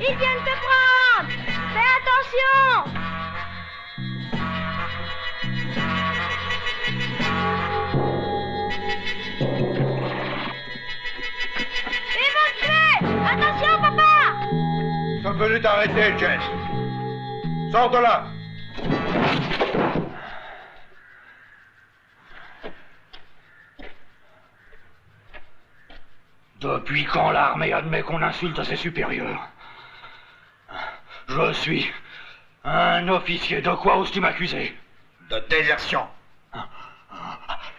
Ils viennent te prendre! Fais attention! Ils vont te tuer! Attention, papa! Nous sommes venus t'arrêter, Jess. Sors de là! Depuis quand l'armée admet qu'on insulte ses supérieurs? Je suis un officier. De quoi oses-tu m'accuser? De désertion.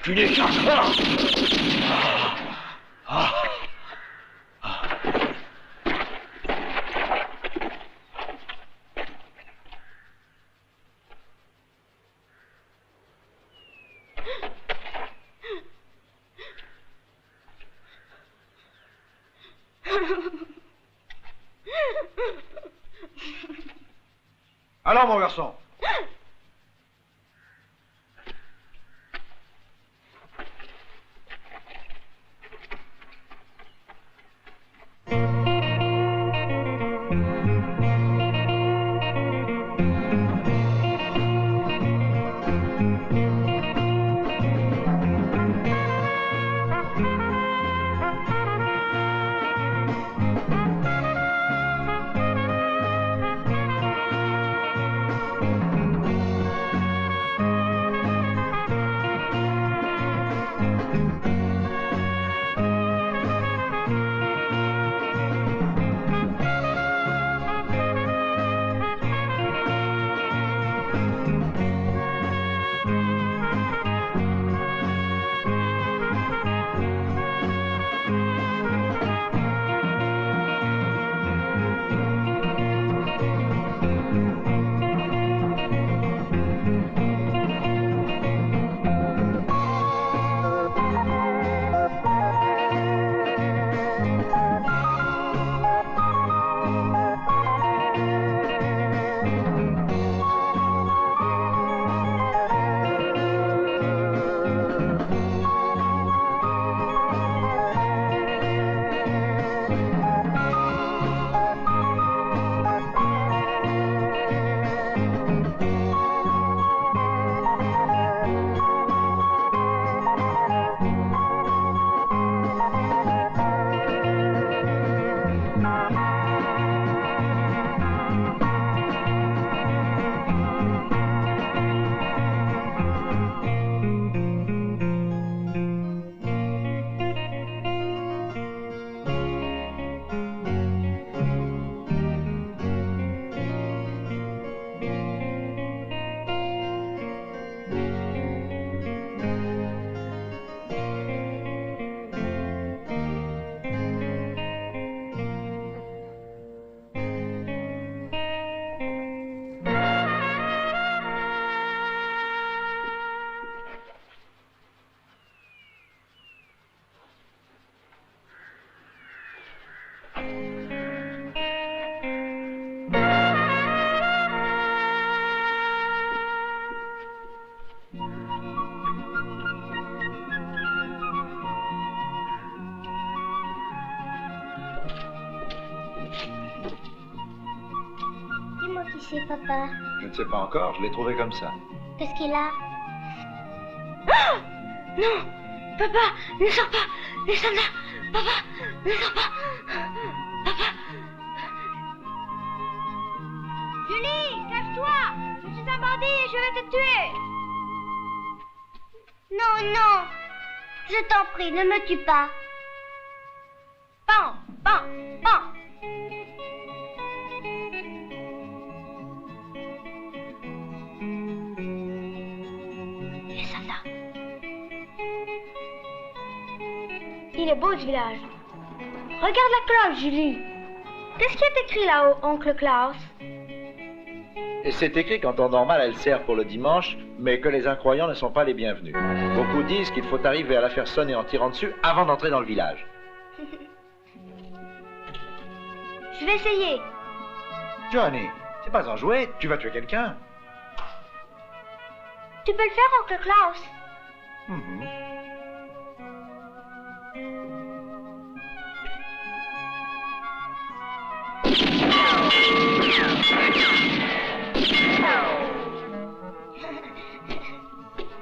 Tu n'es qu'un chat. Alors, mon garçon. C'est papa. Je ne sais pas encore, je l'ai trouvé comme ça. Qu'est-ce qu'il a? Oh non! Papa, ne sors pas! Les soldats! Papa, ne sors pas! Papa! Julie, cache-toi! Je suis un bandit et je vais te tuer! Non, non! Je t'en prie, ne me tue pas. Pan! Pan! Pan! Il est beau ce village. Regarde la cloche, Julie. Qu'est-ce qui est écrit là-haut, oncle Klaus? Et c'est écrit qu'en temps normal, elle sert pour le dimanche, mais que les incroyants ne sont pas les bienvenus. Beaucoup disent qu'il faut arriver à la faire sonner en tirant dessus avant d'entrer dans le village. Je vais essayer. Johnny, c'est pas un jouet, tu vas tuer quelqu'un. Tu peux le faire, oncle Klaus? Mhm.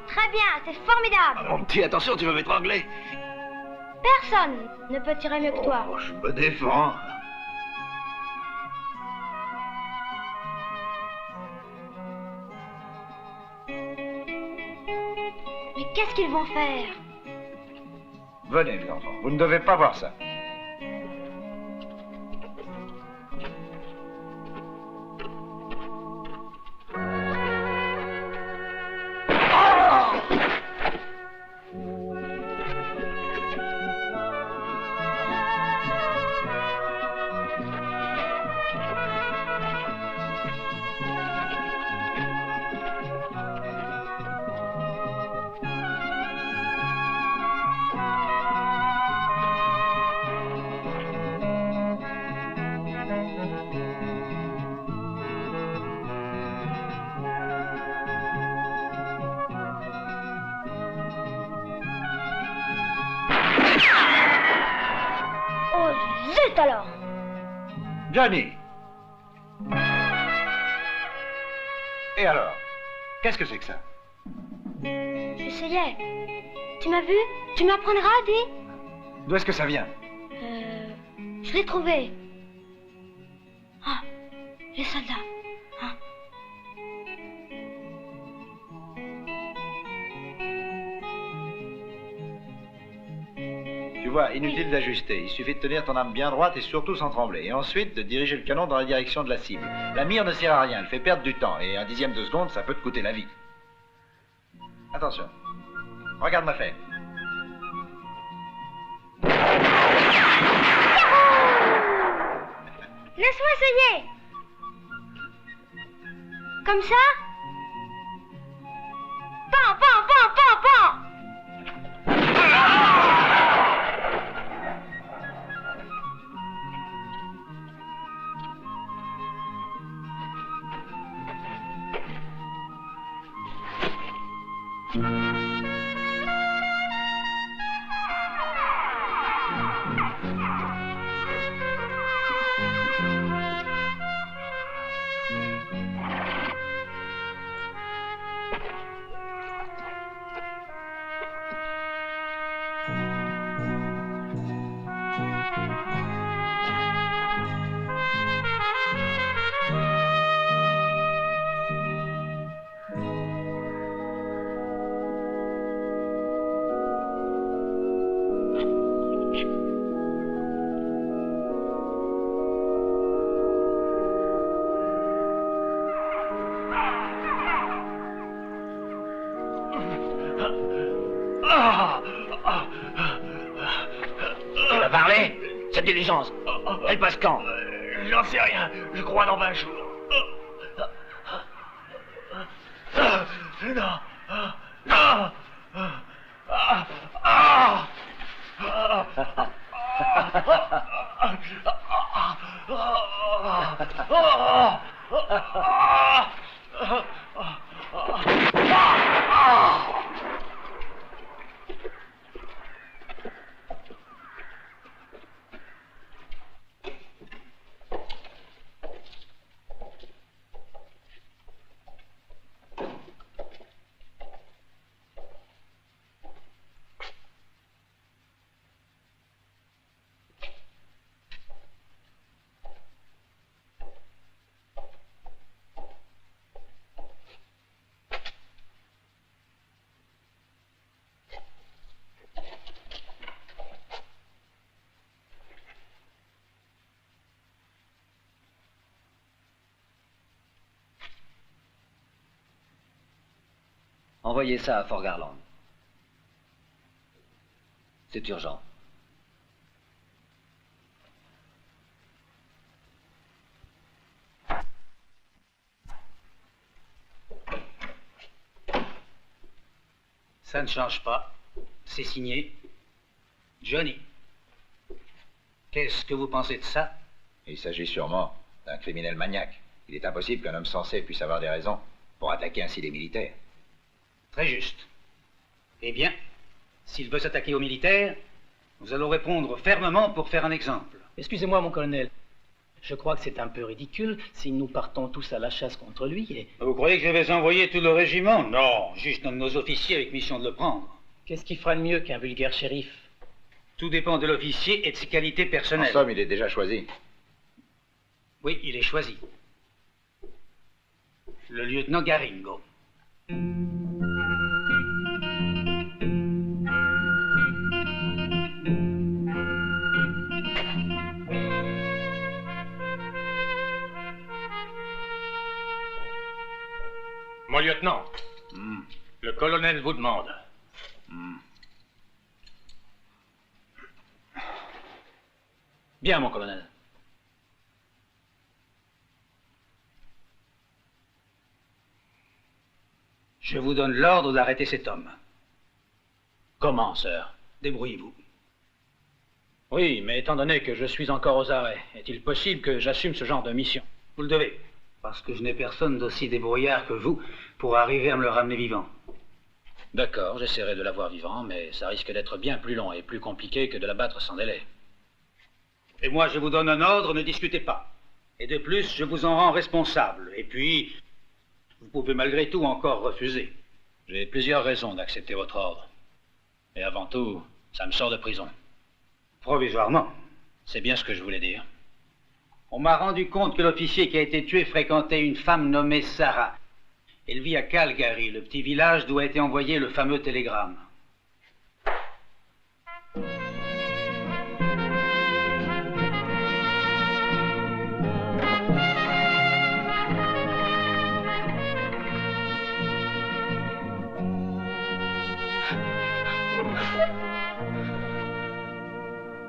Très bien, c'est formidable. Mon petit, attention, tu vas m'étrangler. Personne ne peut tirer mieux que toi. Oh, je me défends. Mais qu'est-ce qu'ils vont faire? Venez, les enfants, vous ne devez pas voir ça. Oh, zut alors! Johnny. Et alors? Qu'est-ce que c'est que ça? J'essayais. Tu m'as vu? Tu m'apprendras, dis? D'où est-ce que ça vient? Je l'ai trouvé. Ah, les soldats. Ah. Tu vois, inutile d'ajuster. Il suffit de tenir ton arme bien droite et surtout sans trembler. Et ensuite, de diriger le canon dans la direction de la cible. La mire ne sert à rien, elle fait perdre du temps. Et un dixième de seconde, ça peut te coûter la vie. Attention. Regarde ma fête. Laisse-moi essayer. Comme ça? Pan, pan, pan, pan, pan. Tu vas parler? Cette diligence, elle passe quand? J'en sais rien, je crois dans 20 jours. Non. Non. Envoyez ça à Fort Garland. C'est urgent. Ça ne change pas. C'est signé Johnny. Qu'est-ce que vous pensez de ça? Il s'agit sûrement d'un criminel maniaque. Il est impossible qu'un homme sensé puisse avoir des raisons pour attaquer ainsi des militaires. Très juste. Eh bien, s'il veut s'attaquer aux militaires, nous allons répondre fermement pour faire un exemple. Excusez-moi, mon colonel. Je crois que c'est un peu ridicule si nous partons tous à la chasse contre lui et... Vous croyez que je vais envoyer tout le régiment? Non, juste un de nos officiers avec mission de le prendre. Qu'est-ce qui fera de mieux qu'un vulgaire shérif? Tout dépend de l'officier et de ses qualités En personnelles. somme, il est déjà choisi. Oui, il est choisi. Le lieutenant Garingo. Mon lieutenant, le colonel vous demande. Bien, mon colonel. Je vous donne l'ordre d'arrêter cet homme. Comment, sir? Débrouillez-vous. Oui, mais étant donné que je suis encore aux arrêts, est-il possible que j'assume ce genre de mission? Vous le devez, parce que je n'ai personne d'aussi débrouillard que vous pour arriver à me le ramener vivant. D'accord, j'essaierai de l'avoir vivant, mais ça risque d'être bien plus long et plus compliqué que de l'abattre sans délai. Et moi, je vous donne un ordre, ne discutez pas. Et de plus, je vous en rends responsable. Et puis, vous pouvez malgré tout encore refuser. J'ai plusieurs raisons d'accepter votre ordre. Et avant tout, ça me sort de prison. Provisoirement. C'est bien ce que je voulais dire. On m'a rendu compte que l'officier qui a été tué fréquentait une femme nommée Sarah. Elle vit à Calgary, le petit village d'où a été envoyé le fameux télégramme.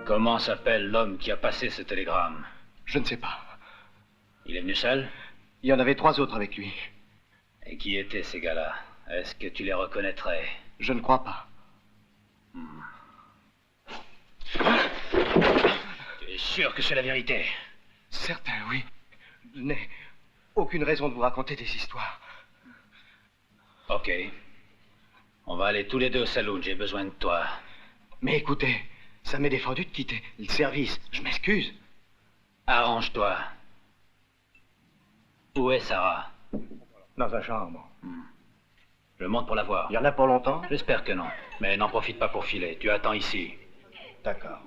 Comment s'appelle l'homme qui a passé ce télégramme? Je ne sais pas. Il est venu seul? Il y en avait 3 autres avec lui. Et qui étaient ces gars-là? Est-ce que tu les reconnaîtrais? Je ne crois pas. Tu es sûr que c'est la vérité? Certain, oui. Je n'ai aucune raison de vous raconter des histoires. Ok. On va aller tous les deux au saloon, j'ai besoin de toi. Mais écoutez, ça m'est défendu de quitter le service. Je m'excuse. Arrange-toi. Où est Sarah? Dans sa chambre. Je monte pour la voir. Il y en a pour longtemps? J'espère que non. Mais n'en profite pas pour filer. Tu attends ici. D'accord.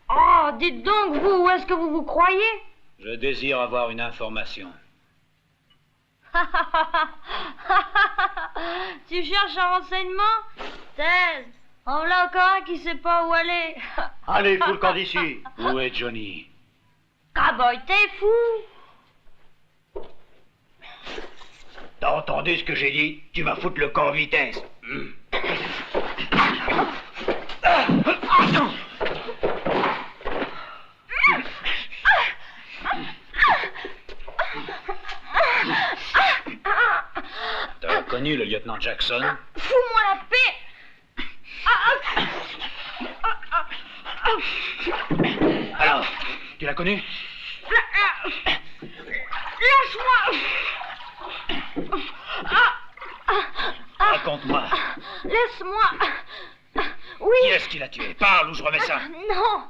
Oh, dites donc, vous, où est-ce que vous vous croyez? Je désire avoir une information. Tu cherches un renseignement? Thèse, en voilà encore un qui sait pas où aller. Allez, fous le camp d'ici. Où est Johnny? Cowboy, t'es fou? T'as entendu ce que j'ai dit? Tu vas foutre le camp en vitesse. T'as connu le lieutenant Jackson? Fous-moi la paix! Alors, tu l'as connu? Lâche-moi! Raconte-moi. Laisse-moi! Oui! Qui est-ce qui l'a tué? Parle ou je remets ça. Non!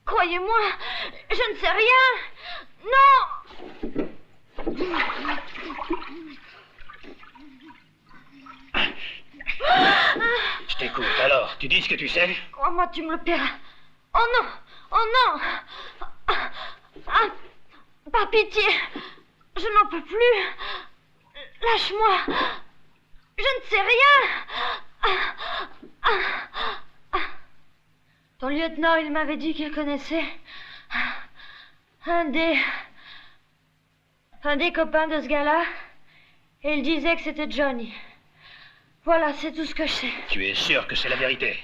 Croyez-moi, je ne sais rien! Non! Je t'écoute. Alors, tu dis ce que tu sais? Crois-moi, tu me le paieras. Oh non! Oh non! Ah, par pitié! Je n'en peux plus! Lâche-moi! Je ne sais rien! Ton lieutenant, il m'avait dit qu'il connaissait un des copains de ce gars-là. Et il disait que c'était Johnny. Voilà, c'est tout ce que je sais. Tu es sûr que c'est la vérité?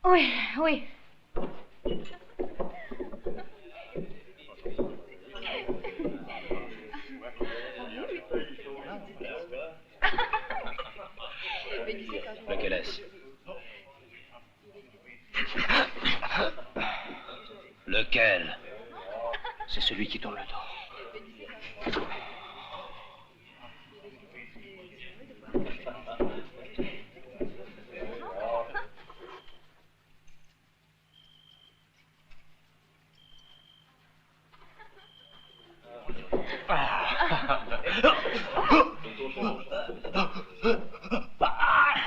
Oui, oui. Lequel est-ce? Lequel? C'est celui qui tourne le dos.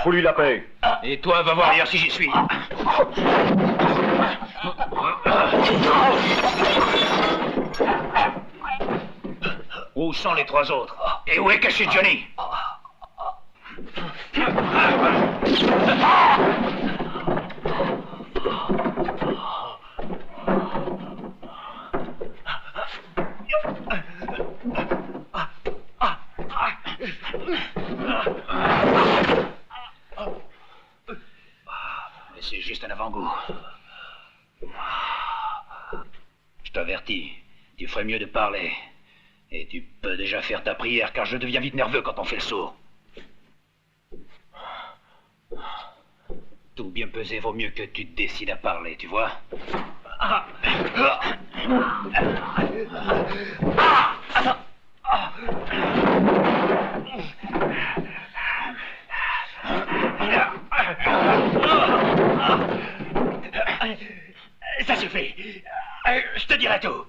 Fous-lui la paix. Et toi, va voir ailleurs si j'y suis. Où sont les trois autres? Et où est caché Johnny? Mais c'est juste un avant-goût. Je t'avertis, tu ferais mieux de parler. Et tu peux déjà faire ta prière, car je deviens vite nerveux quand on fait le sourd. Tout bien peser vaut mieux que tu te décides à parler, tu vois? Ça suffit. Je te dirai tout.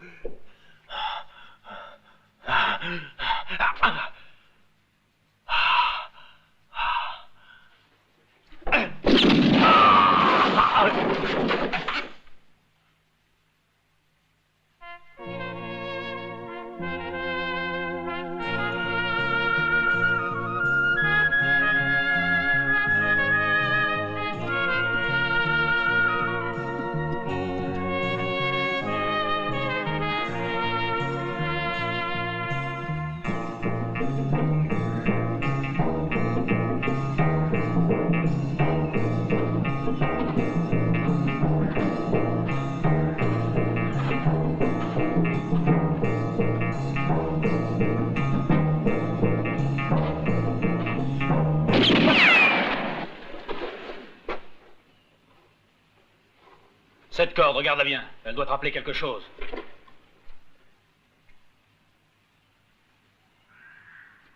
Cette corde, regarde-la bien. Elle doit te rappeler quelque chose.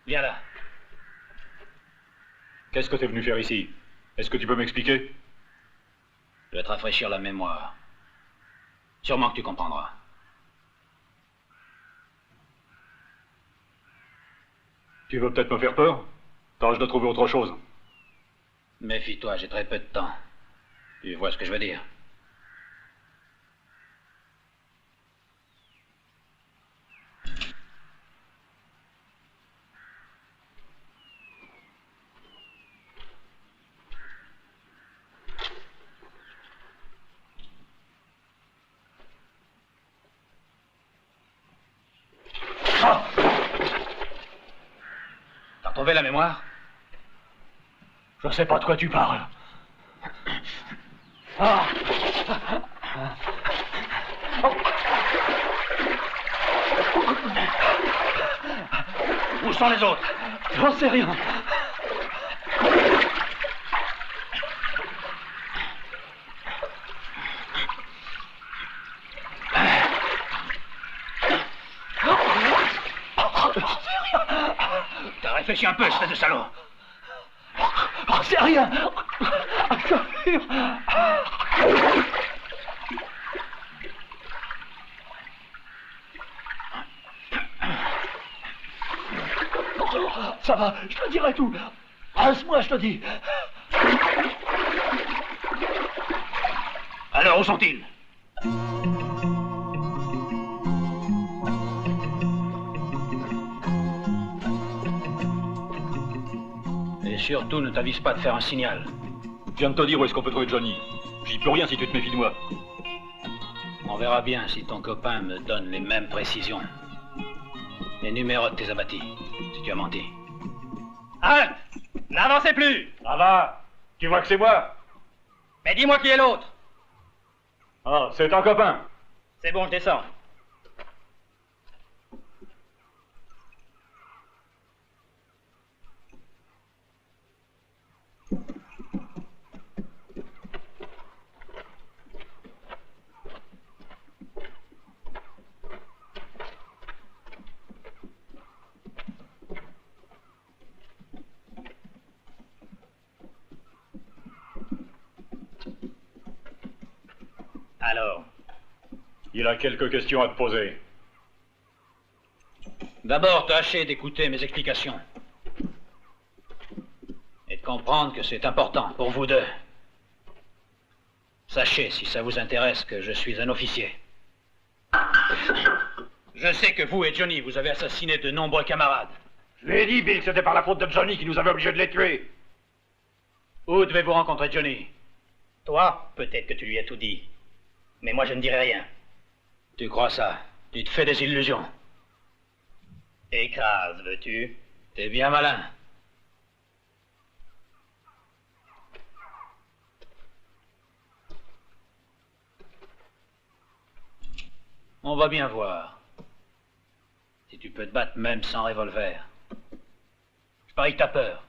Viens là. Qu'est-ce que t'es venu faire ici? Est-ce que tu peux m'expliquer? Je vais te rafraîchir la mémoire. Sûrement que tu comprendras. Tu veux peut-être me faire peur? Tâche de trouver autre chose. Méfie-toi, j'ai très peu de temps. Tu vois ce que je veux dire? T'as retrouvé la mémoire? Je sais pas de quoi tu parles. Où sont les autres? J'en sais rien. T'as réfléchi un peu, espèce de salaud. J'en sais rien. Ça va, je te dirai tout. Reste-moi, je te dis. Alors, où sont-ils? Et surtout, ne t'avise pas de faire un signal. Je viens de te dire où est-ce qu'on peut trouver Johnny. J'y peux rien si tu te méfies de moi. On verra bien si ton copain me donne les mêmes précisions. Les numéros de tes abattis, si tu as menti. Halte! N'avancez plus! Ça va. Tu vois que c'est moi. Mais dis-moi qui est l'autre. Ah, c'est un copain. C'est bon, je descends. Alors, Il a quelques questions à te poser. D'abord, tâchez d'écouter mes explications. Et de comprendre que c'est important pour vous deux. Sachez, si ça vous intéresse, que je suis un officier. Je sais que vous et Johnny, vous avez assassiné de nombreux camarades. Je l'ai dit, Bill, que c'était par la faute de Johnny qui nous avait obligés de les tuer. Où devez-vous rencontrer Johnny? toi, peut-être que tu lui as tout dit. Mais moi, je ne dirai rien. Tu crois ça? Tu te fais des illusions. Écrase, veux-tu? T'es bien malin. On va bien voir. Si tu peux te battre même sans revolver. Je parie que t'as peur.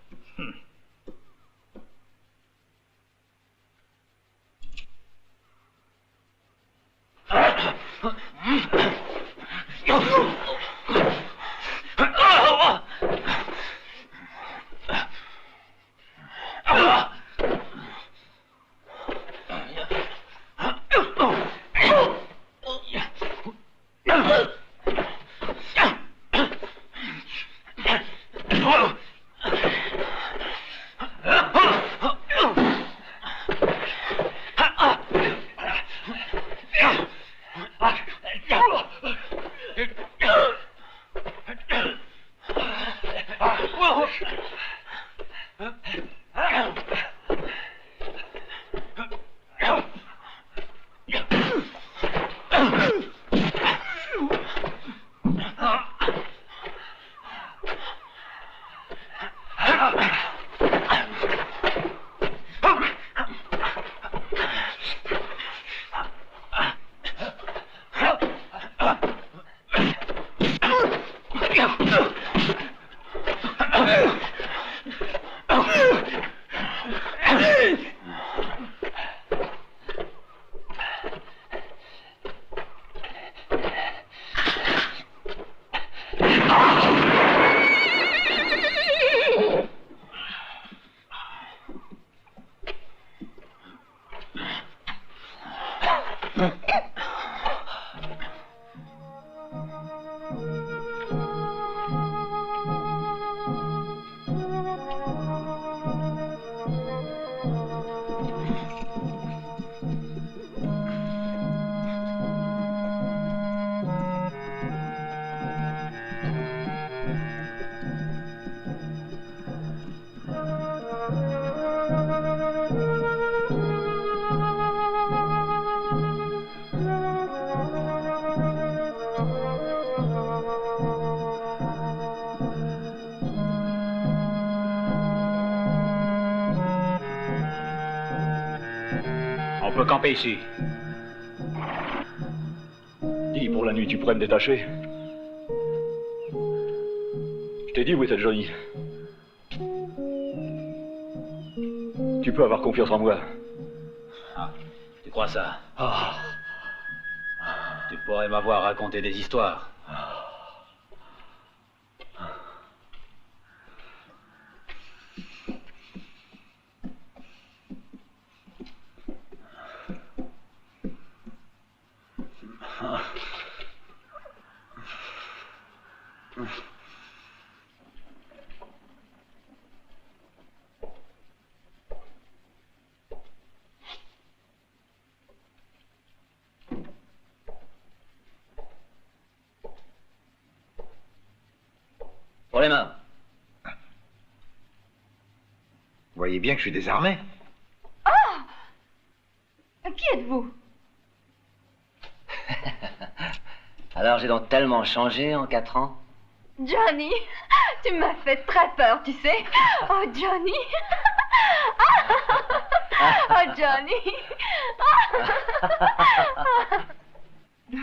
On peut camper ici. Dis, pour la nuit, tu pourrais me détacher? Je t'ai dit où était Johnny. Tu peux avoir confiance en moi. Ah, tu crois ça? Ah. Tu pourrais m'avoir raconté des histoires. Pour les mains. Vous voyez bien que je suis désarmé. Qui êtes-vous? Alors j'ai donc tellement changé en 4 ans. Johnny, tu m'as fait très peur, tu sais. Oh, Johnny. Oh, Johnny.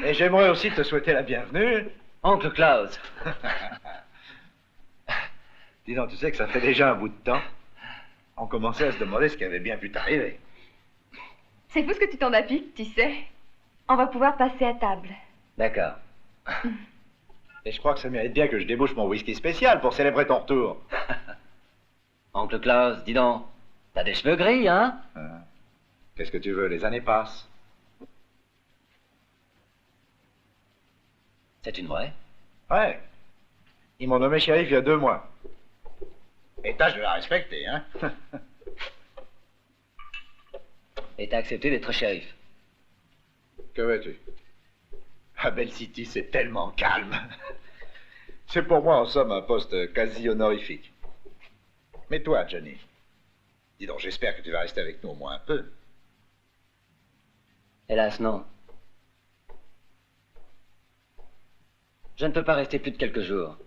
Et j'aimerais aussi te souhaiter la bienvenue. Oncle Klaus. Dis donc, tu sais que ça fait déjà un bout de temps. On commençait à se demander ce qui avait bien pu t'arriver. C'est fou ce que tu t'en appliques, tu sais. On va pouvoir passer à table. D'accord. Et je crois que ça mérite bien que je débouche mon whisky spécial pour célébrer ton retour. Oncle Klaus, dis donc, t'as des cheveux gris, hein? Qu'est-ce que tu veux, les années passent. C'est une vraie? Ouais. Ils m'ont nommé shérif il y a 2 mois. Et tâche de la respecter, hein. Et t'as accepté d'être shérif? Que veux-tu? À Bell City, c'est tellement calme. C'est pour moi, en somme, un poste quasi honorifique. Mais toi, Johnny, dis donc, j'espère que tu vas rester avec nous au moins un peu. Hélas, non. Je ne peux pas rester plus de quelques jours.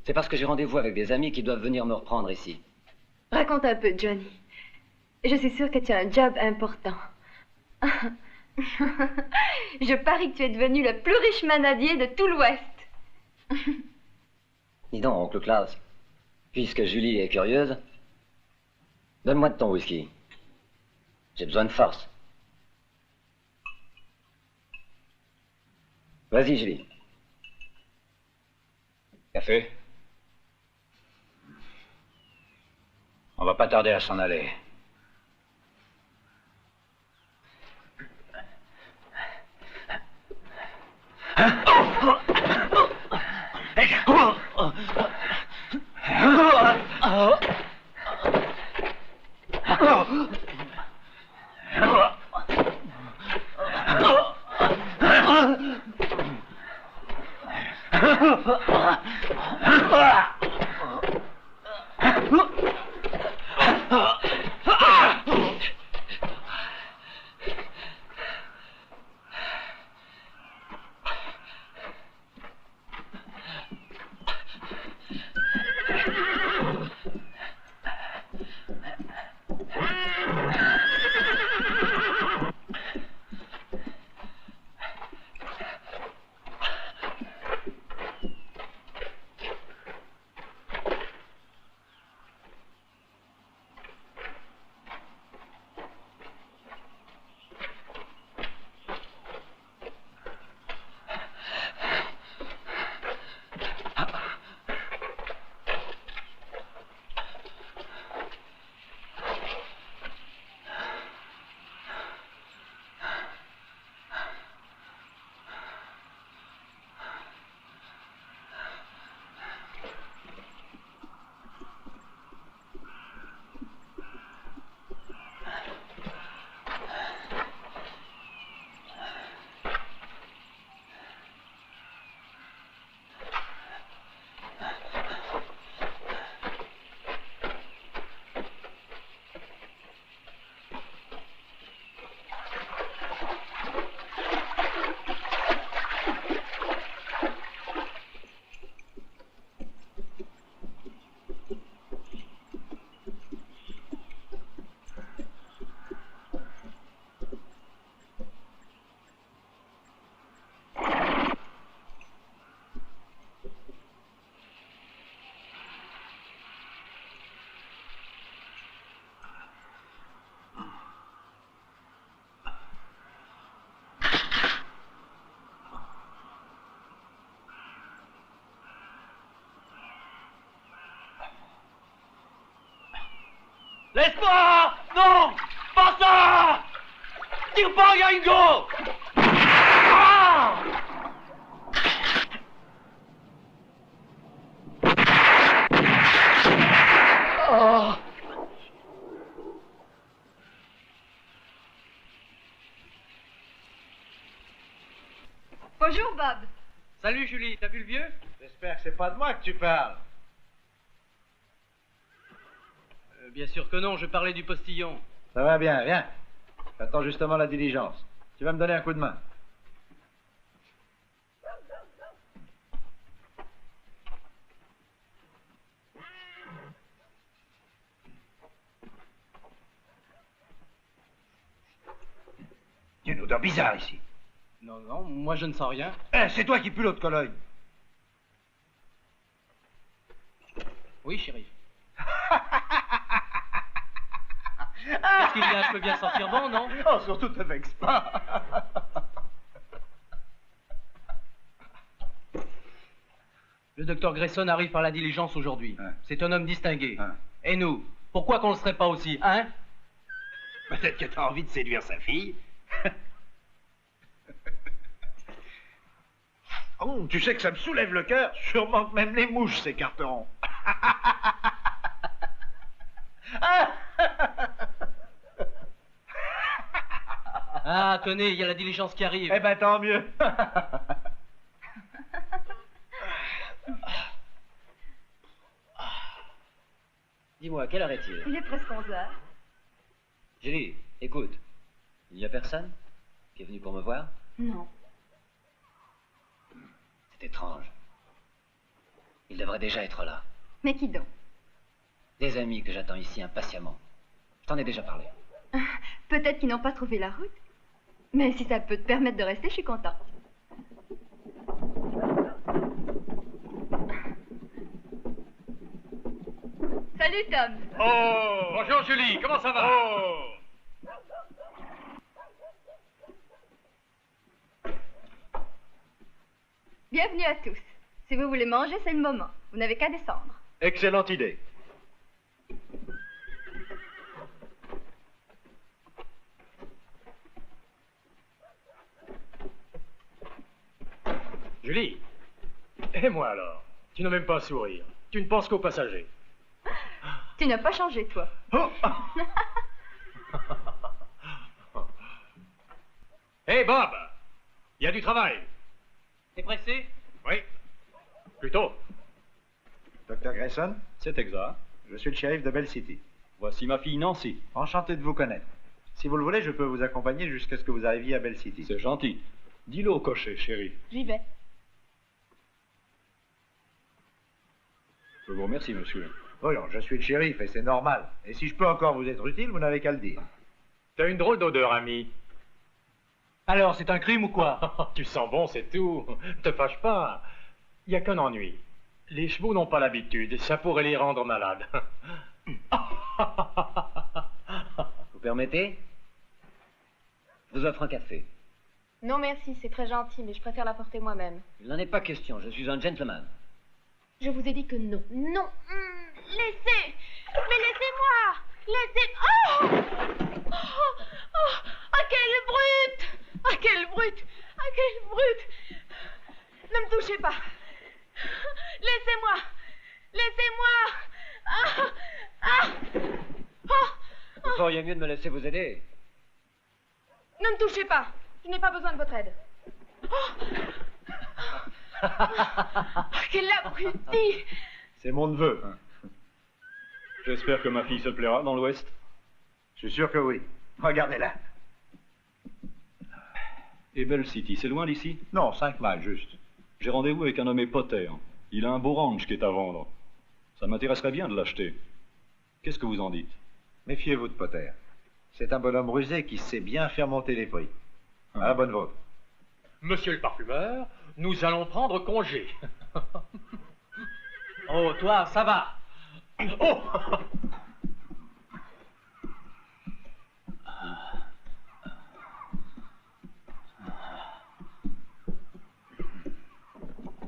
C'est parce que j'ai rendez-vous avec des amis qui doivent venir me reprendre ici. Raconte un peu, Johnny. Je suis sûre que tu as un job important. Je parie que tu es devenu le plus riche manadier de tout l'Ouest. Dis donc, oncle Klaus, puisque Julie est curieuse, donne-moi de ton whisky. J'ai besoin de force. Vas-y, Julie. Café? On va pas tarder à s'en aller. Laisse-moi! Non! Pas ça! Tire pas, Yango! Ah! Oh! Bonjour, Bob. Salut Julie, t'as vu le vieux? J'espère que c'est pas de moi que tu parles. Bien sûr que non, je parlais du postillon. Ça va bien, viens. J'attends justement la diligence. Tu vas me donner un coup de main. odeur bizarre ici. Non, non, moi je ne sens rien. Eh, c'est toi qui pues l'eau de Cologne. Oui, chérie. Qu'est-ce qu'il y a? Je peux bien sentir bon, non? Oh, surtout te vexe pas. Le docteur Grayson arrive par la diligence aujourd'hui. Hein. C'est un homme distingué. Hein. Et nous? Pourquoi qu'on ne le serait pas aussi, hein? Peut-être que t'as envie de séduire sa fille. Oh, tu sais que ça me soulève le cœur. Sûrement que même les mouches s'écarteront. Ah, tenez, il y a la diligence qui arrive. Eh ben, tant mieux. Dis-moi, quelle heure est-il? Il est presque 11 heures. Julie, écoute. Il n'y a personne qui est venu pour me voir? Non. C'est étrange. Il devrait déjà être là. Mais qui donc? Des amis que j'attends ici impatiemment. Je t'en ai déjà parlé. Peut-être qu'ils n'ont pas trouvé la route. Mais si ça peut te permettre de rester, je suis contente. Salut Tom. Oh! Bonjour Julie, comment ça va? Oh! Bienvenue à tous. Si vous voulez manger, c'est le moment. Vous n'avez qu'à descendre. Excellente idée. Julie? Et moi alors? Tu n'as même pas à sourire. Tu ne penses qu'aux passagers. Tu n'as pas changé, toi. Oh. Hé Bob! Il y a du travail. T'es pressé? Oui. Plutôt. Docteur Grayson, C'est exact. je suis le shérif de Bell City. Voici ma fille Nancy. Enchanté de vous connaître. Si vous le voulez, je peux vous accompagner jusqu'à ce que vous arriviez à Bell City. C'est gentil. Dis-le au cocher, chérie. J'y vais. Je vous remercie, monsieur. Voyons, je suis le shérif et c'est normal. Et si je peux encore vous être utile, vous n'avez qu'à le dire. T'as une drôle d'odeur, ami. Alors, c'est un crime ou quoi? Tu sens bon, c'est tout. Te fâche pas. Il n'y a qu'un ennui. Les chevaux n'ont pas l'habitude. Ça pourrait les rendre malades. Vous permettez? Je vous offre un café. Non, merci, c'est très gentil, mais je préfère l'apporter moi-même. Il n'en est pas question, je suis un gentleman. Je vous ai dit que non. Non. Laissez. Mais laissez-moi. Laissez. Oh, oh, oh, ah, quelle brute. Ah, quelle brute. Ah, quelle brute. Ne me touchez pas. Laissez-moi. Laissez-moi. Ah, ah, oh, Vous feriez mieux de me laisser vous aider. ne me touchez pas. Je n'ai pas besoin de votre aide. Oh. Ah, quel abruti. C'est mon neveu. J'espère que ma fille se plaira dans l'Ouest. Je suis sûr que oui. Regardez-la. Et Bell City, c'est loin d'ici? Non, 5 miles juste. J'ai rendez-vous avec un nommé Potter. Il a un beau ranch qui est à vendre. Ça m'intéresserait bien de l'acheter. Qu'est-ce que vous en dites? Méfiez-vous de Potter. C'est un bonhomme rusé qui sait bien faire monter les prix. À la bonne vôtre. Monsieur le parfumeur, nous allons prendre congé. Oh, toi, ça va. Oh!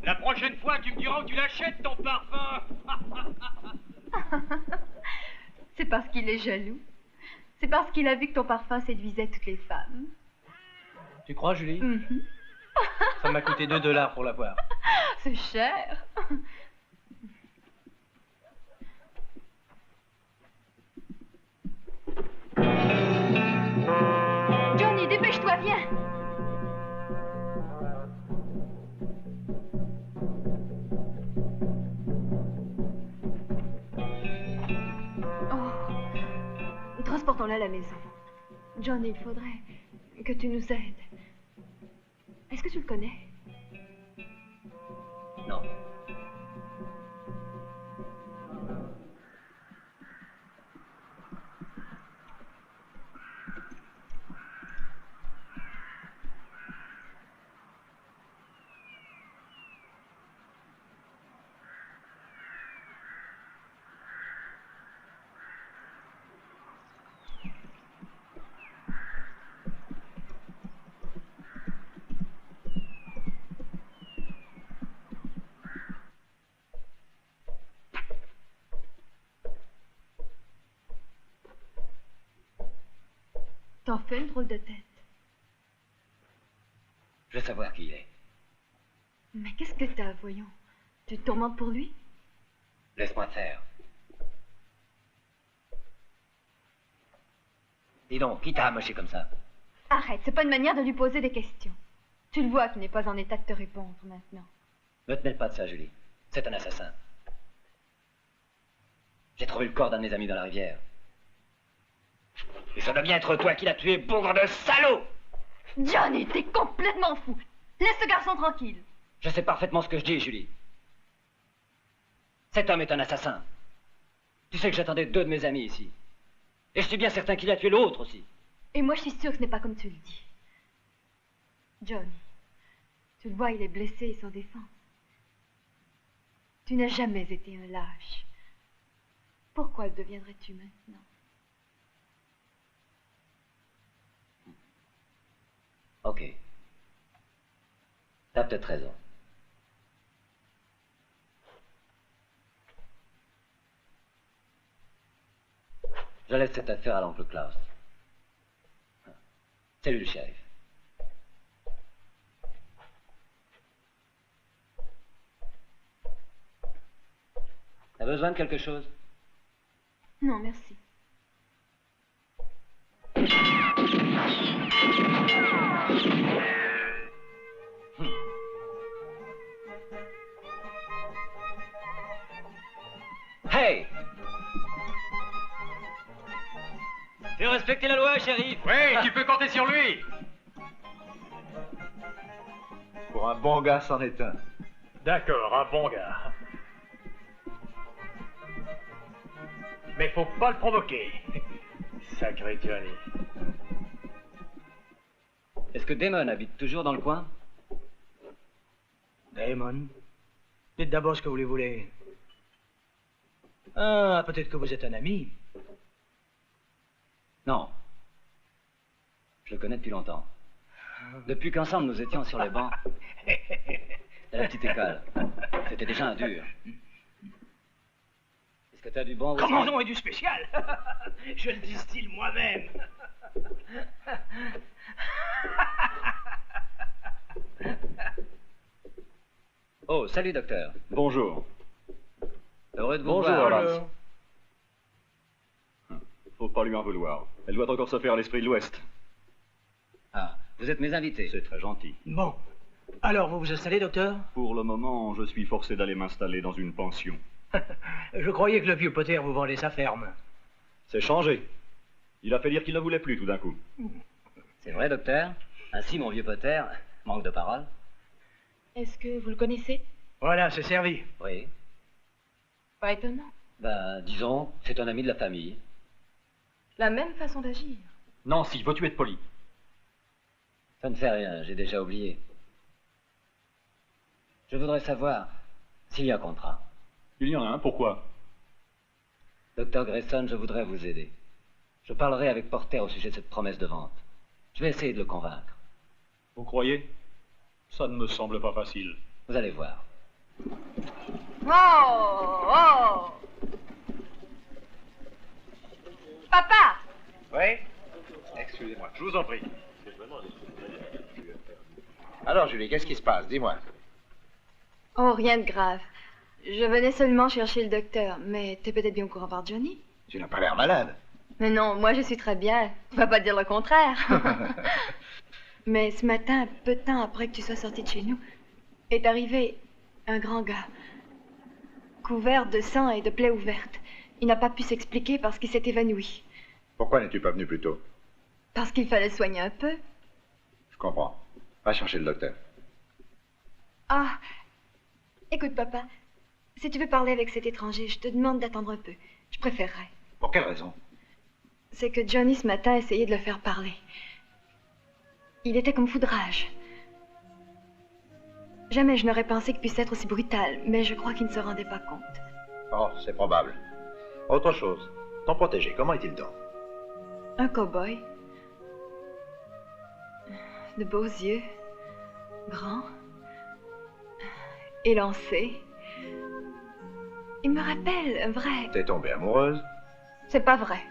La prochaine fois, tu me diras où tu l'achètes, ton parfum. C'est parce qu'il est jaloux. C'est parce qu'il a vu que ton parfum séduisait toutes les femmes. Tu crois, Julie? Mhm. Ça m'a coûté $2 pour l'avoir. C'est cher. Johnny, dépêche-toi, viens. Oh. Transportons-la à la maison. Johnny, il faudrait que tu nous aides. Est-ce que tu le connais? Non. T'en fais une drôle de tête. Je veux savoir qui il est. Mais qu'est-ce que t'as, voyons? Tu te tourmentes pour lui? Laisse-moi faire. Dis donc, qui t'a amoché comme ça? Arrête, c'est pas une manière de lui poser des questions. Tu le vois qu'il n'est pas en état de te répondre maintenant. Ne te mêle pas de ça, Julie. C'est un assassin. J'ai trouvé le corps d'un de mes amis dans la rivière. Et ça doit bien être toi qui l'as tué, bougre de salaud! Johnny, t'es complètement fou. Laisse ce garçon tranquille. Je sais parfaitement ce que je dis, Julie. Cet homme est un assassin. Tu sais que j'attendais 2 de mes amis ici. Et je suis bien certain qu'il a tué l'autre aussi. Et moi, je suis sûre que ce n'est pas comme tu le dis. Johnny, tu le vois, il est blessé et sans défense. Tu n'as jamais été un lâche. Pourquoi le deviendrais-tu maintenant? Ok. T'as peut-être raison. Je laisse cette affaire à l'oncle Klaus. Salut le shérif. T'as besoin de quelque chose? Non, merci. Hey! Fais respecter la loi, shérif! Oui, tu peux compter sur lui. Pour un bon gars, c'en est un. D'accord, un bon gars. Mais faut pas le provoquer. Sacré Johnny. Est-ce que Damon habite toujours dans le coin? Damon, dites d'abord ce que vous lui voulez. Ah, peut-être que vous êtes un ami. Non. Je le connais depuis longtemps. Depuis qu'ensemble nous étions sur les bancs de la petite école. C'était déjà un dur. Est-ce que t'as du bon? Comment non, et du spécial? Je le distille moi-même. Oh, salut, docteur. Bonjour. Heureux de vous Bonjour, voir. Lance. Faut pas lui en vouloir. Elle doit encore se faire l'esprit de l'Ouest. Ah, vous êtes mes invités. C'est très gentil. Bon. Alors, vous vous installez, docteur? Pour le moment, je suis forcé d'aller m'installer dans une pension. Je croyais que le vieux Potter vous vendait sa ferme. C'est changé. Il a fait dire qu'il ne voulait plus tout d'un coup. C'est vrai, docteur? Ainsi, mon vieux Potter manque de parole. Est-ce que vous le connaissez? Voilà, c'est servi. Oui. Pas étonnant. Ben, disons, c'est un ami de la famille. La même façon d'agir. Nancy, veux-tu être poli? Ça ne fait rien, j'ai déjà oublié. Je voudrais savoir s'il y a un contrat. Il y en a un, pourquoi? Docteur Grayson, je voudrais vous aider. Je parlerai avec Porter au sujet de cette promesse de vente. Je vais essayer de le convaincre. Vous croyez? Ça ne me semble pas facile. Vous allez voir. Oh! Oh! Papa! Oui? Excusez-moi. Je vous en prie. Alors, Julie, qu'est-ce qui se passe? Dis-moi. Oh, rien de grave. Je venais seulement chercher le docteur, mais t'es peut-être bien au courant par Johnny? Tu n'as pas l'air malade. Mais non, moi je suis très bien. Tu vas pas dire le contraire. Mais ce matin, peu de temps après que tu sois sorti de chez nous, est arrivé un grand gars, couvert de sang et de plaies ouvertes. Il n'a pas pu s'expliquer parce qu'il s'est évanoui. Pourquoi n'es-tu pas venu plus tôt? Parce qu'il fallait le soigner un peu. Je comprends. Va chercher le docteur. Ah, écoute papa, si tu veux parler avec cet étranger, je te demande d'attendre un peu. Je préférerais. Pour quelle raison? C'est que Johnny ce matin essayait de le faire parler. Il était comme foudrage. Jamais je n'aurais pensé qu'il puisse être aussi brutal, mais je crois qu'il ne se rendait pas compte. Oh, c'est probable. Autre chose. Ton protégé, comment est-il donc? Un cow-boy. De beaux yeux. Grand. Élancé. Il me rappelle un vrai... T'es tombée amoureuse? C'est pas vrai.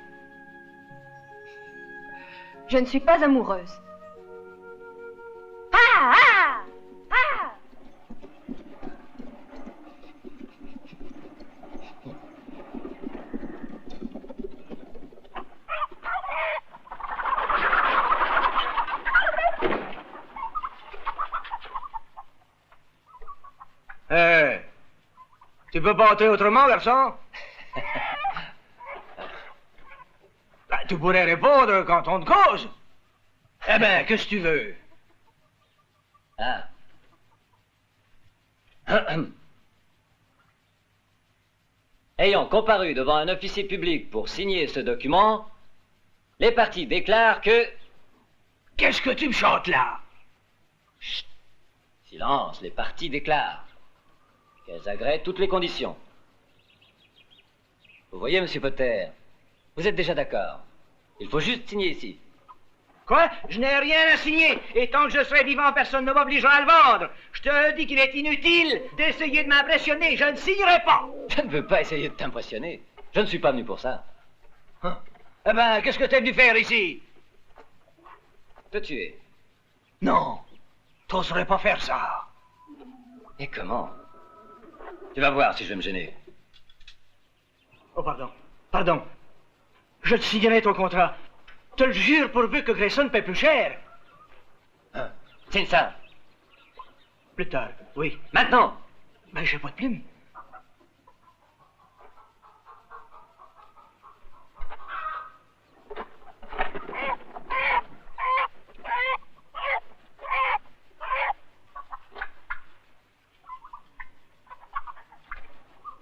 Je ne suis pas amoureuse. Ah, ah, ah. Tu peux pas entrer autrement, garçon? Ben, tu pourrais répondre quand on te cause. Eh ben, qu'est-ce que tu veux? Ah. Ayant comparu devant un officier public pour signer ce document, les parties déclarent que... Qu'est-ce que tu me chantes là? Chut. Silence, les parties déclarent qu'elles agréent toutes les conditions. Vous voyez, monsieur Potter, vous êtes déjà d'accord. Il faut juste signer ici. Quoi? Je n'ai rien à signer. Et tant que je serai vivant, personne ne m'obligera à le vendre. Je te dis qu'il est inutile d'essayer de m'impressionner. Je ne signerai pas. Je ne veux pas essayer de t'impressionner. Je ne suis pas venu pour ça. Hein? Eh ben, qu'est-ce que t'es venu faire ici? Te tuer. Non, t'oserais pas faire ça. Et comment? Tu vas voir si je vais me gêner. Oh, pardon. Pardon. Je te signerai ton contrat. Te le jure pourvu que Grayson paie plus cher. Hein? Signe ça. Plus tard, oui. Maintenant. Ben, j'ai pas de plume.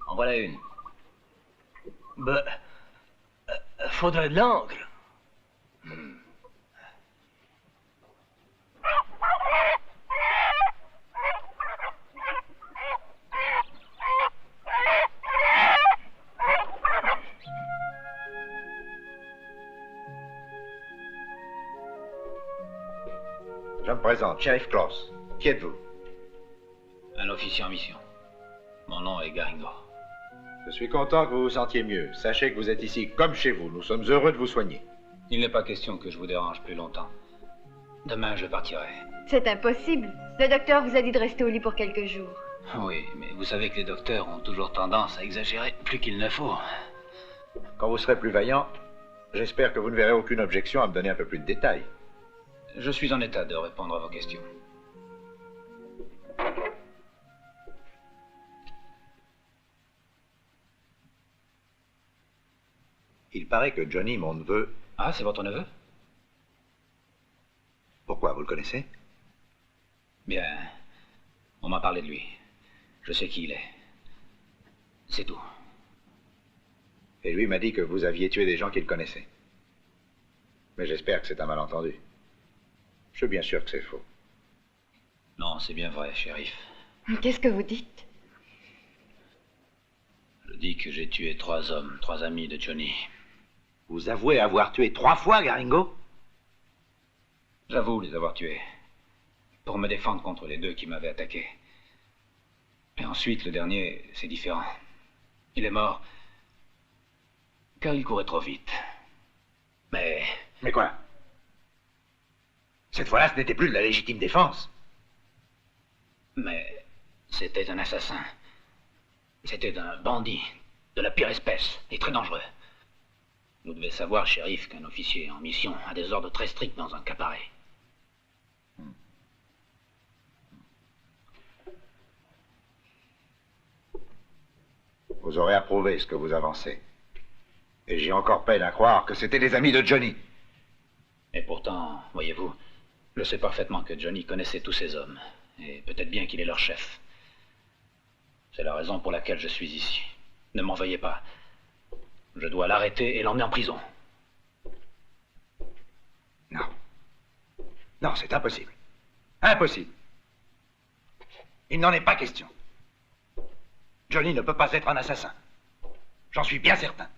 En voilà une. Ben, faudrait de l'encre. Je me présente, shérif Klaus. Qui êtes-vous? Un officier en mission. Mon nom est Garingo. Je suis content que vous vous sentiez mieux. Sachez que vous êtes ici comme chez vous. Nous sommes heureux de vous soigner. Il n'est pas question que je vous dérange plus longtemps. Demain, je partirai. C'est impossible. Le docteur vous a dit de rester au lit pour quelques jours. Oui, mais vous savez que les docteurs ont toujours tendance à exagérer plus qu'il ne faut. Quand vous serez plus vaillant, j'espère que vous ne verrez aucune objection à me donner un peu plus de détails. Je suis en état de répondre à vos questions. Il paraît que Johnny, mon neveu... Ah, c'est votre neveu? Pourquoi, vous le connaissez? Bien, on m'a parlé de lui. Je sais qui il est. C'est tout. Et lui m'a dit que vous aviez tué des gens qu'il connaissait. Mais j'espère que c'est un malentendu. Je suis bien sûr que c'est faux. Non, c'est bien vrai, shérif. Qu'est-ce que vous dites? Je dis que j'ai tué 3 hommes, 3 amis de Johnny. Vous avouez avoir tué 3 fois, Garingo? J'avoue les avoir tués. Pour me défendre contre les 2 qui m'avaient attaqué. Et ensuite, le dernier, c'est différent. Il est mort. Car il courait trop vite. Mais... Mais quoi? Cette fois-là, ce n'était plus de la légitime défense. Mais c'était un assassin. C'était un bandit, de la pire espèce, et très dangereux. Vous devez savoir, shérif, qu'un officier en mission a des ordres très stricts dans un cas pareil. Vous aurez approuvé ce que vous avancez. Et j'ai encore peine à croire que c'était des amis de Johnny. Et pourtant, voyez-vous, je sais parfaitement que Johnny connaissait tous ces hommes. Et peut-être bien qu'il est leur chef. C'est la raison pour laquelle je suis ici. Ne m'en veuillez pas. Je dois l'arrêter et l'emmener en prison. Non. Non, c'est impossible. Impossible. Il n'en est pas question. Johnny ne peut pas être un assassin. J'en suis bien certain.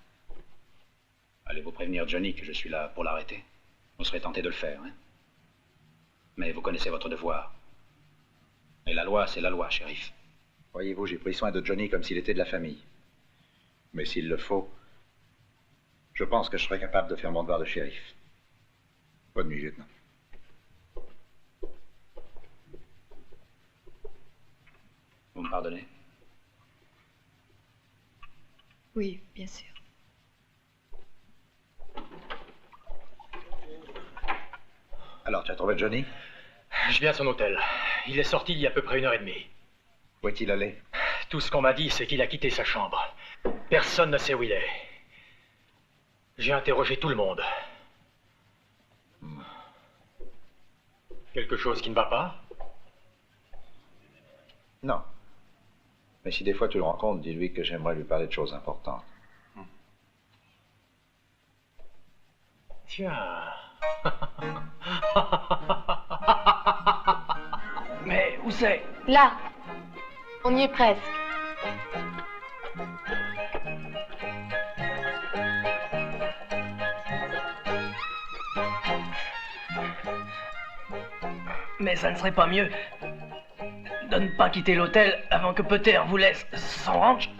Allez-vous prévenir Johnny que je suis là pour l'arrêter? Vous serez tenté de le faire, hein? Mais vous connaissez votre devoir. Et la loi, c'est la loi, shérif. Voyez-vous, j'ai pris soin de Johnny comme s'il était de la famille. Mais s'il le faut, je pense que je serai capable de faire mon devoir de shérif. Bonne nuit, lieutenant. Vous me pardonnez? Oui, bien sûr. Alors, tu as trouvé Johnny? Je viens à son hôtel. Il est sorti il y a à peu près 1h30. Où est-il allé? Tout ce qu'on m'a dit, c'est qu'il a quitté sa chambre. Personne ne sait où il est. J'ai interrogé tout le monde. Quelque chose qui ne va pas? Non. Mais si des fois tu le rencontres, dis-lui que j'aimerais lui parler de choses importantes. Tiens. Mais où c'est? Là. On y est presque. Mais ça ne serait pas mieux de ne pas quitter l'hôtel avant que Peter vous laisse son ranch?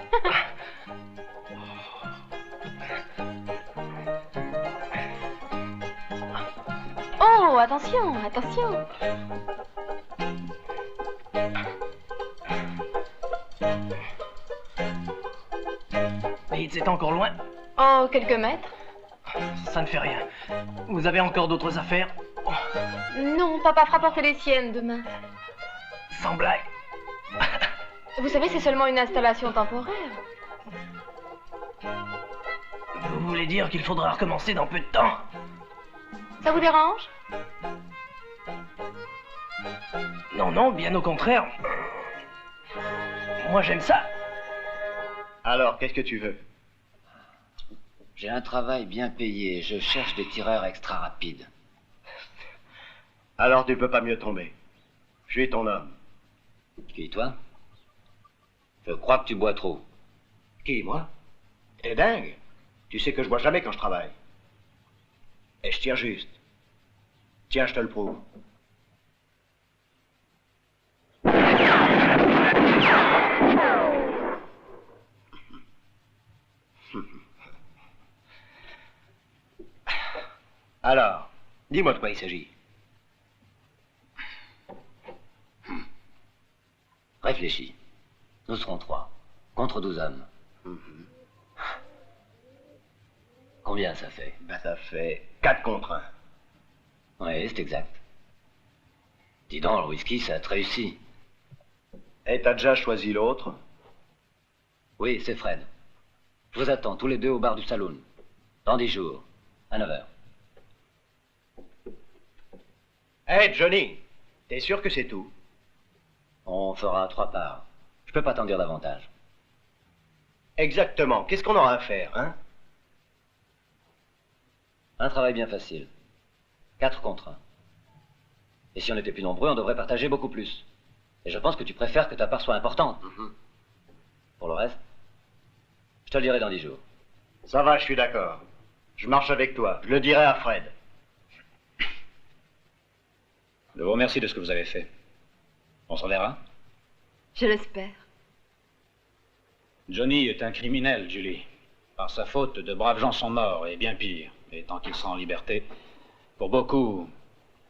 Oh, attention, attention. Et c'est encore loin? Oh, quelques mètres. Ça ne fait rien. Vous avez encore d'autres affaires? Non, papa fera porter les siennes demain. Sans blague. Vous savez, c'est seulement une installation temporaire. Vous voulez dire qu'il faudra recommencer dans peu de temps? Ça vous dérange? Non, non, bien au contraire. Moi, j'aime ça. Alors, qu'est-ce que tu veux? J'ai un travail bien payé. Je cherche des tireurs extra rapides. Alors, tu peux pas mieux tomber. Je suis ton homme. Qui, toi? Je crois que tu bois trop. Qui, moi? T'es dingue? Tu sais que je bois jamais quand je travaille. Et je tire juste. Tiens, je te le prouve. Alors, dis-moi de quoi il s'agit. Réfléchis. Nous serons 3, contre 12 hommes. Combien ça fait? Ben, ça fait 4 contre 1. Oui, c'est exact. Dis donc, le whisky, ça te réussit. Et t'as déjà choisi l'autre? Oui, c'est Fred. Je vous attends tous les deux au bar du saloon. Dans 10 jours, à 9h. Hé, Johnny, t'es sûr que c'est tout? On fera 3 parts. Je peux pas t'en dire davantage. Exactement. Qu'est-ce qu'on aura à faire, hein? Un travail bien facile. 4 contre 1. Et si on était plus nombreux, on devrait partager beaucoup plus. Et je pense que tu préfères que ta part soit importante. Pour le reste, je te le dirai dans 10 jours. Ça va, je suis d'accord. Je marche avec toi. Je le dirai à Fred. Je vous remercie de ce que vous avez fait. On se reverra? Je l'espère. Johnny est un criminel, Julie. Par sa faute, de braves gens sont morts, et bien pire. Et tant qu'il sera en liberté, pour beaucoup,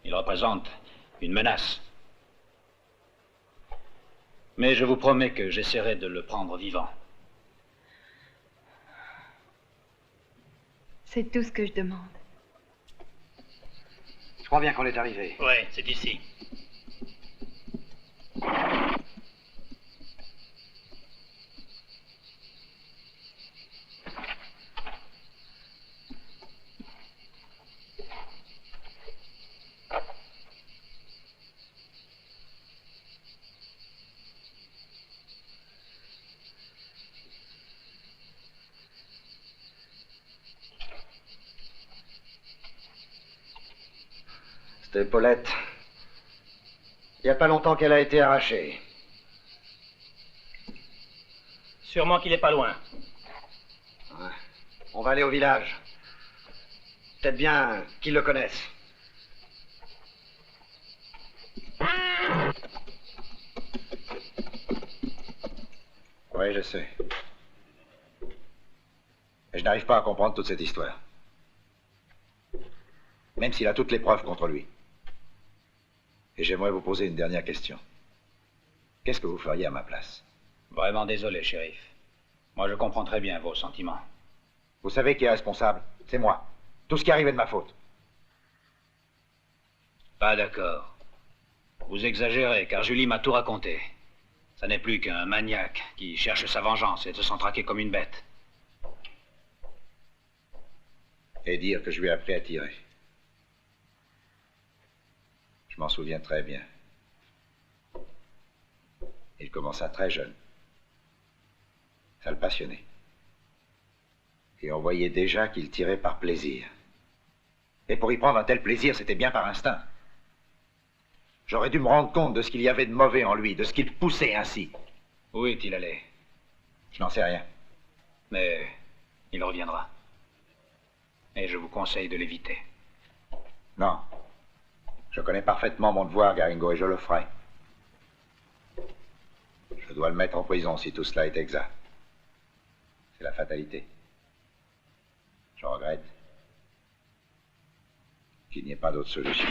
il représente une menace. Mais je vous promets que j'essaierai de le prendre vivant. C'est tout ce que je demande. Je crois bien qu'on est arrivé. Ouais, c'est ici. C'était Paulette. Il n'y a pas longtemps qu'elle a été arrachée. Sûrement qu'il est pas loin. Ouais. On va aller au village. Peut-être bien qu'ils le connaissent. Oui, je sais. Et je n'arrive pas à comprendre toute cette histoire. même s'il a toutes les preuves contre lui. Et j'aimerais vous poser une dernière question. Qu'est-ce que vous feriez à ma place? Vraiment désolé, shérif. Moi, je comprends très bien vos sentiments. Vous savez qui est responsable? C'est moi. Tout ce qui arrive est de ma faute. Pas d'accord. Vous exagérez, car Julie m'a tout raconté. Ça n'est plus qu'un maniaque qui cherche sa vengeance et se sent traquer comme une bête. Et dire que je lui ai appris à tirer. Je m'en souviens très bien. Il commença très jeune. Ça le passionnait. Et on voyait déjà qu'il tirait par plaisir. Et pour y prendre un tel plaisir, c'était bien par instinct. J'aurais dû me rendre compte de ce qu'il y avait de mauvais en lui, de ce qu'il poussait ainsi. Où est-il allé? Je n'en sais rien. Mais il reviendra. Et je vous conseille de l'éviter. Non. Je connais parfaitement mon devoir, Garingo, et je le ferai. Je dois le mettre en prison si tout cela est exact. C'est la fatalité. Je regrette qu'il n'y ait pas d'autre solution.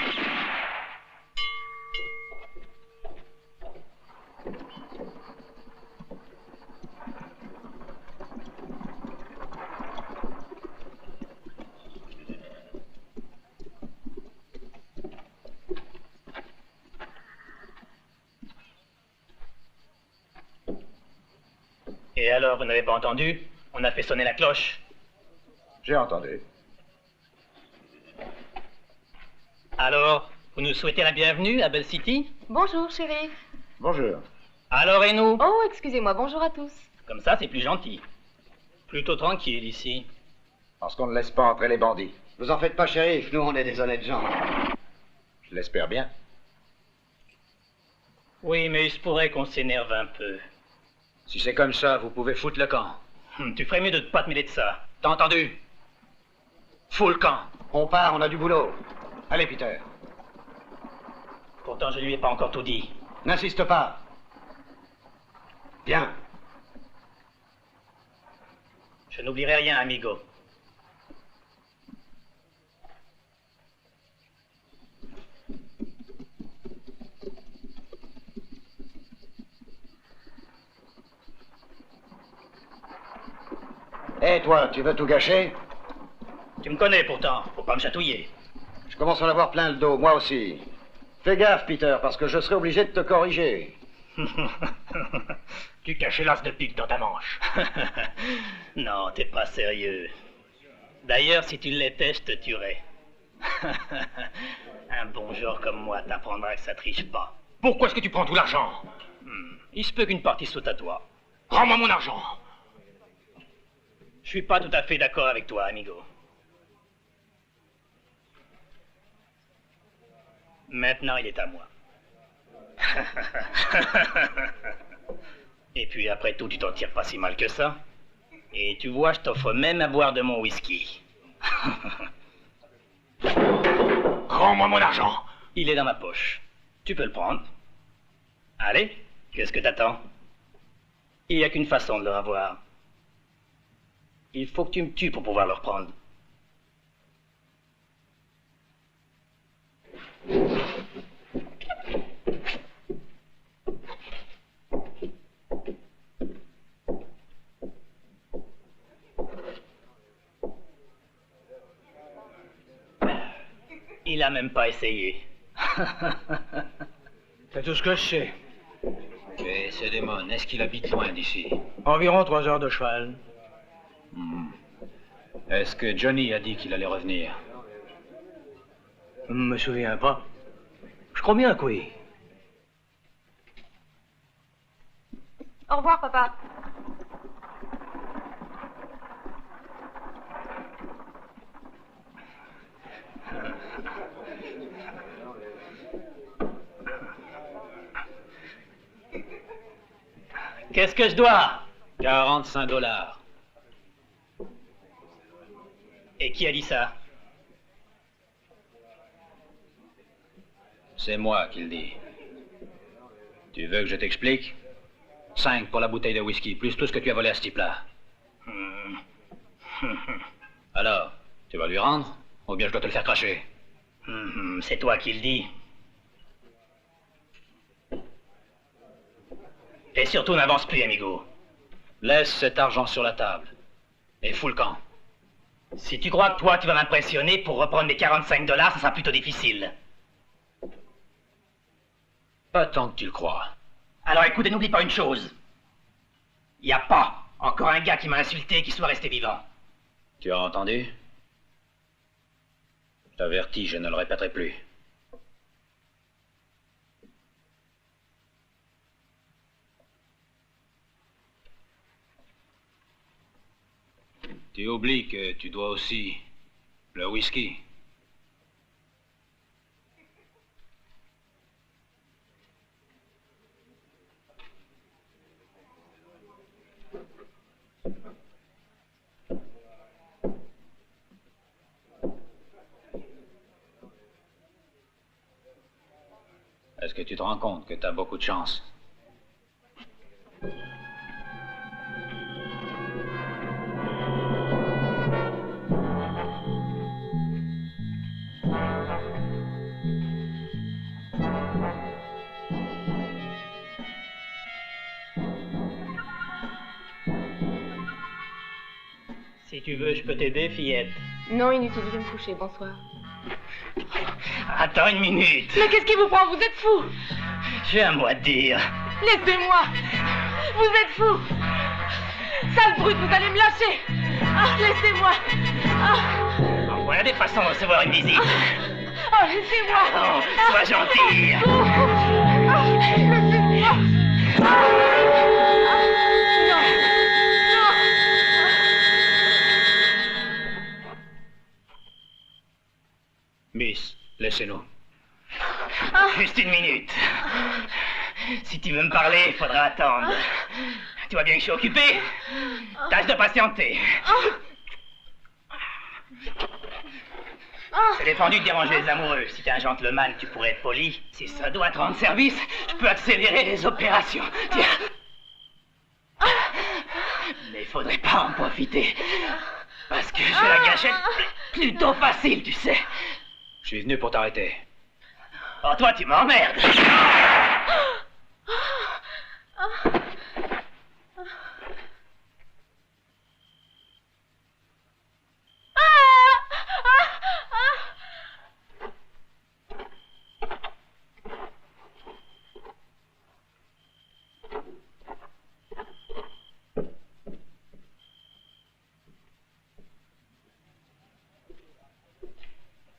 Et alors, vous n'avez pas entendu? On a fait sonner la cloche. J'ai entendu. Alors, vous nous souhaitez la bienvenue à Bell City? Bonjour, shérif. Bonjour. Alors, et nous? Oh, excusez-moi, bonjour à tous. Comme ça, c'est plus gentil. Plutôt tranquille ici. Parce qu'on ne laisse pas entrer les bandits. Vous en faites pas, shérif, nous on est des honnêtes gens. Je l'espère bien. Oui, mais il se pourrait qu'on s'énerve un peu. Si c'est comme ça, vous pouvez foutre le camp. Tu ferais mieux de ne pas te mêler de ça. T'as entendu? Fous le camp. On part, on a du boulot. Allez, Peter. Pourtant, je lui ai pas encore tout dit. N'insiste pas. Bien. Je n'oublierai rien, amigo. Hé, toi, tu veux tout gâcher? Tu me connais pourtant, faut pas me chatouiller. Je commence à en avoir plein le dos, moi aussi. Fais gaffe, Peter, parce que je serai obligé de te corriger. Tu cachais l'as de pique dans ta manche. Non, t'es pas sérieux. D'ailleurs, si tu l'étais, je te tuerais. Un bon joueur comme moi t'apprendra que ça triche pas. Pourquoi est-ce que tu prends tout l'argent? Il se peut qu'une partie saute à toi. Rends-moi mon argent. Je suis pas tout à fait d'accord avec toi, amigo. Maintenant, il est à moi. Et puis après tout, tu t'en tires pas si mal que ça. Et tu vois, je t'offre même à boire de mon whisky. Rends-moi mon argent. Il est dans ma poche. Tu peux le prendre. Allez, qu'est-ce que t'attends? Il n'y a qu'une façon de le revoir. Il faut que tu me tues pour pouvoir le reprendre. Il a même pas essayé. C'est tout ce que je sais. Et ce démon, est-ce qu'il habite loin d'ici? Environ 3 heures de cheval. Est-ce que Johnny a dit qu'il allait revenir? Je me souviens pas. Je crois bien que oui. Au revoir, papa. Qu'est-ce que je dois? 45 $. Et qui a dit ça? C'est moi qui le dis. Tu veux que je t'explique? 5 pour la bouteille de whisky, plus tout ce que tu as volé à ce type-là. Alors, tu vas lui rendre? Ou bien je dois te le faire cracher? C'est toi qui le dis. Et surtout, n'avance plus, amigo. Laisse cet argent sur la table. Et fous le camp. Si tu crois que toi, tu vas m'impressionner pour reprendre mes 45 $, ça sera plutôt difficile. Pas tant que tu le crois. Alors écoute et n'oublie pas une chose. Il n'y a pas encore un gars qui m'a insulté qui soit resté vivant. Tu as entendu? Je t'avertis, je ne le répéterai plus. Tu oublies que tu dois aussi le whisky. Est-ce que tu te rends compte que tu as beaucoup de chance? Si tu veux, je peux t'aider, fillette. Non, inutile, je vais me coucher. Bonsoir. Attends une minute. Mais qu'est-ce qui vous prend? Vous êtes fou. J'ai un mot à te dire. Laissez-moi. Vous êtes fou. Sale brute, vous allez me lâcher. Ah, laissez-moi. Ah. Alors, voilà des façons de recevoir une visite. Oh, laissez-moi. Non, sois gentil. Laissez-moi. Miss, laissez-nous. Juste une minute. Si tu veux me parler, il faudra attendre. Tu vois bien que je suis occupé. Tâche de patienter. C'est défendu de déranger les amoureux. Si t'es un gentleman, tu pourrais être poli. Si ça doit te rendre service, je peux accélérer les opérations. Tiens. Mais il faudrait pas en profiter. Parce que j'ai la gâchette plutôt facile, tu sais. Je suis venu pour t'arrêter. Oh, toi, tu m'emmerdes.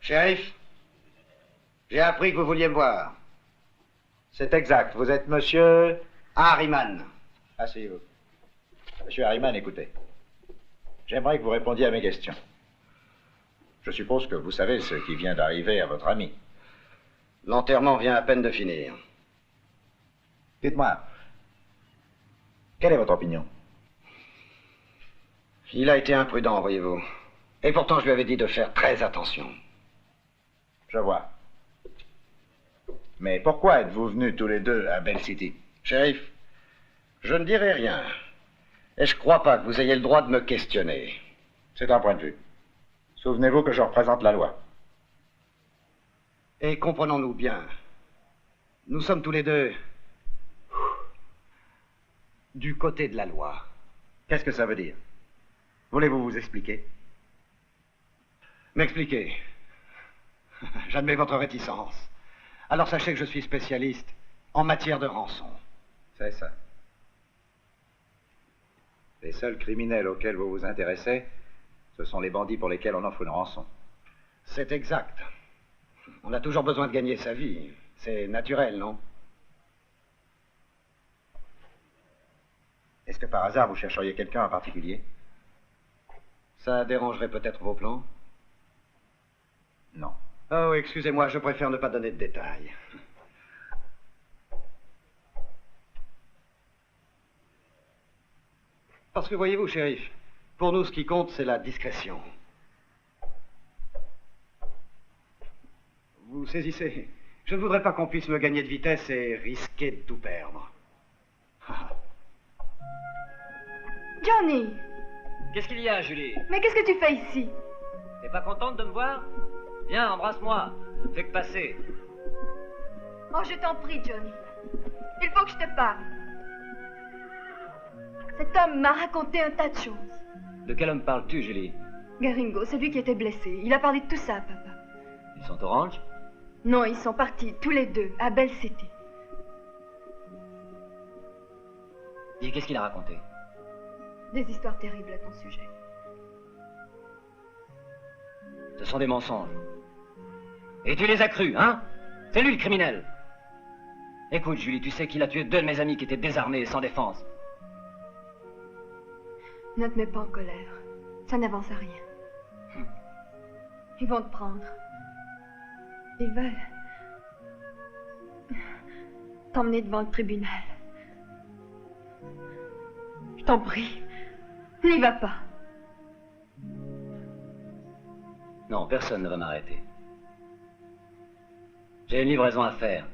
Shérif, j'ai appris que vous vouliez me voir. C'est exact, vous êtes monsieur Harriman. Asseyez-vous. Monsieur Harriman, écoutez. J'aimerais que vous répondiez à mes questions. Je suppose que vous savez ce qui vient d'arriver à votre ami. L'enterrement vient à peine de finir. Dites-moi, quelle est votre opinion? Il a été imprudent, voyez-vous. Et pourtant, je lui avais dit de faire très attention. Je vois. Mais pourquoi êtes-vous venus tous les deux à Bell City? Shérif, je ne dirai rien. Et je crois pas que vous ayez le droit de me questionner. C'est un point de vue. Souvenez-vous que je représente la loi. Et comprenons-nous bien. Nous sommes tous les deux du côté de la loi. Qu'est-ce que ça veut dire? Voulez-vous vous expliquer? M'expliquer? J'admets votre réticence. Alors sachez que je suis spécialiste en matière de rançon. C'est ça. Les seuls criminels auxquels vous vous intéressez, ce sont les bandits pour lesquels on offre une rançon. C'est exact. On a toujours besoin de gagner sa vie. C'est naturel, non? Est-ce que par hasard vous chercheriez quelqu'un en particulier? Ça dérangerait peut-être vos plans? Non. Oh, excusez-moi, je préfère ne pas donner de détails. Parce que voyez-vous, shérif, pour nous, ce qui compte, c'est la discrétion. Vous saisissez? Je ne voudrais pas qu'on puisse me gagner de vitesse et risquer de tout perdre. Johnny! Qu'est-ce qu'il y a, Julie? Mais qu'est-ce que tu fais ici? T'es pas contente de me voir? Viens, embrasse-moi. Je ne fais que passer. Oh, je t'en prie, Johnny. Il faut que je te parle. Cet homme m'a raconté un tas de choses. De quel homme parles-tu, Julie? Garingo, celui qui était blessé. Il a parlé de tout ça à papa. Ils sont orange? Non, ils sont partis, tous les deux, à Belle City. Dis, qu'est-ce qu'il a raconté? Des histoires terribles à ton sujet. Ce sont des mensonges. Et tu les as crus, hein? C'est lui le criminel. Écoute, Julie, tu sais qu'il a tué 2 de mes amis qui étaient désarmés et sans défense. Ne te mets pas en colère. Ça n'avance à rien. Ils vont te prendre. Ils veulent t'emmener devant le tribunal. Je t'en prie, n'y va pas. Non, personne ne va m'arrêter. J'ai une livraison à faire.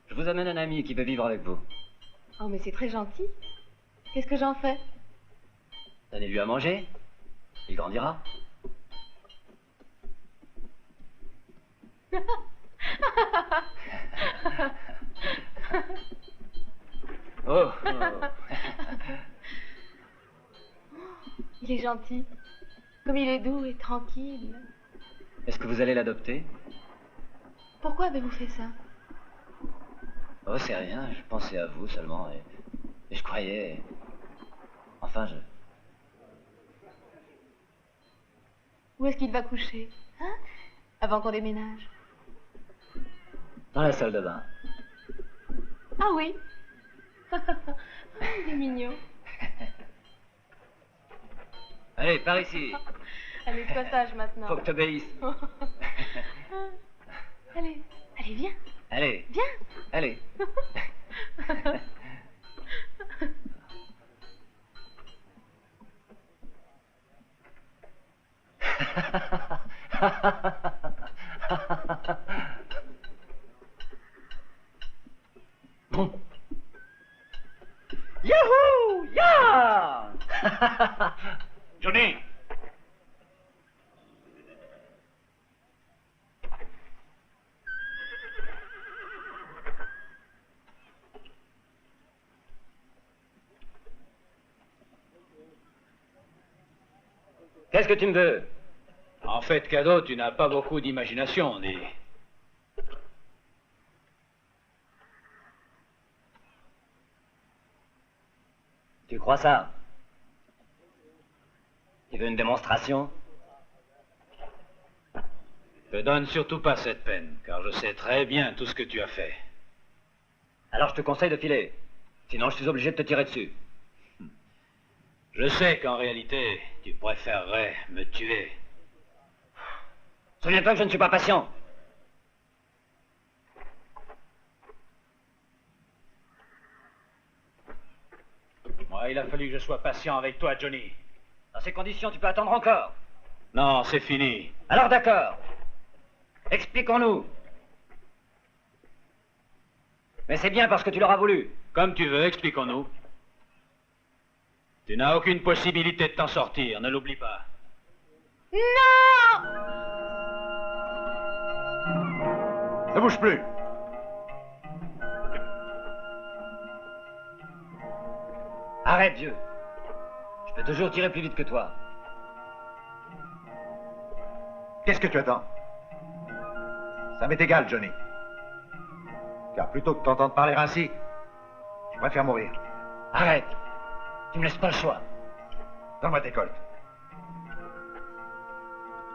Je vous amène un ami qui veut vivre avec vous. Oh, mais c'est très gentil. Qu'est-ce que j'en fais? Donnez-lui à manger. Il grandira. Oh, oh. Il est gentil. Comme il est doux et tranquille. Est-ce que vous allez l'adopter? Pourquoi avez-vous fait ça? Oh, c'est rien. Je pensais à vous seulement. Et je croyais... Enfin, je... Où est-ce qu'il va coucher? Hein? Avant qu'on déménage. Dans la salle de bain. Ah oui. Il est mignon. Allez, par ici. Allez, sois sage maintenant. Faut que t'obéisses. Allez, allez, viens. Allez. Viens. Allez. Bon. Yahoo! Ya! Johnny! Qu'est-ce que tu me veux? En fait, Cadeau, tu n'as pas beaucoup d'imagination, dis. Tu crois ça? Tu veux une démonstration? Ne donne surtout pas cette peine, car je sais très bien tout ce que tu as fait. Alors je te conseille de filer. Sinon je suis obligé de te tirer dessus. Je sais qu'en réalité, tu préférerais me tuer. Souviens-toi que je ne suis pas patient. Moi, il a fallu que je sois patient avec toi, Johnny. Dans ces conditions, tu peux attendre encore. Non, c'est fini. Alors d'accord. Expliquons-nous. Mais c'est bien parce que tu l'auras voulu. Comme tu veux, expliquons-nous. Tu n'as aucune possibilité de t'en sortir, ne l'oublie pas. Non! Ne bouge plus. Arrête, vieux. Je peux toujours tirer plus vite que toi. Qu'est-ce que tu attends? Ça m'est égal, Johnny. Car plutôt que t'entendre parler ainsi, je préfère mourir. Arrête. Tu me laisses pas le choix. Donne-moi tes colts.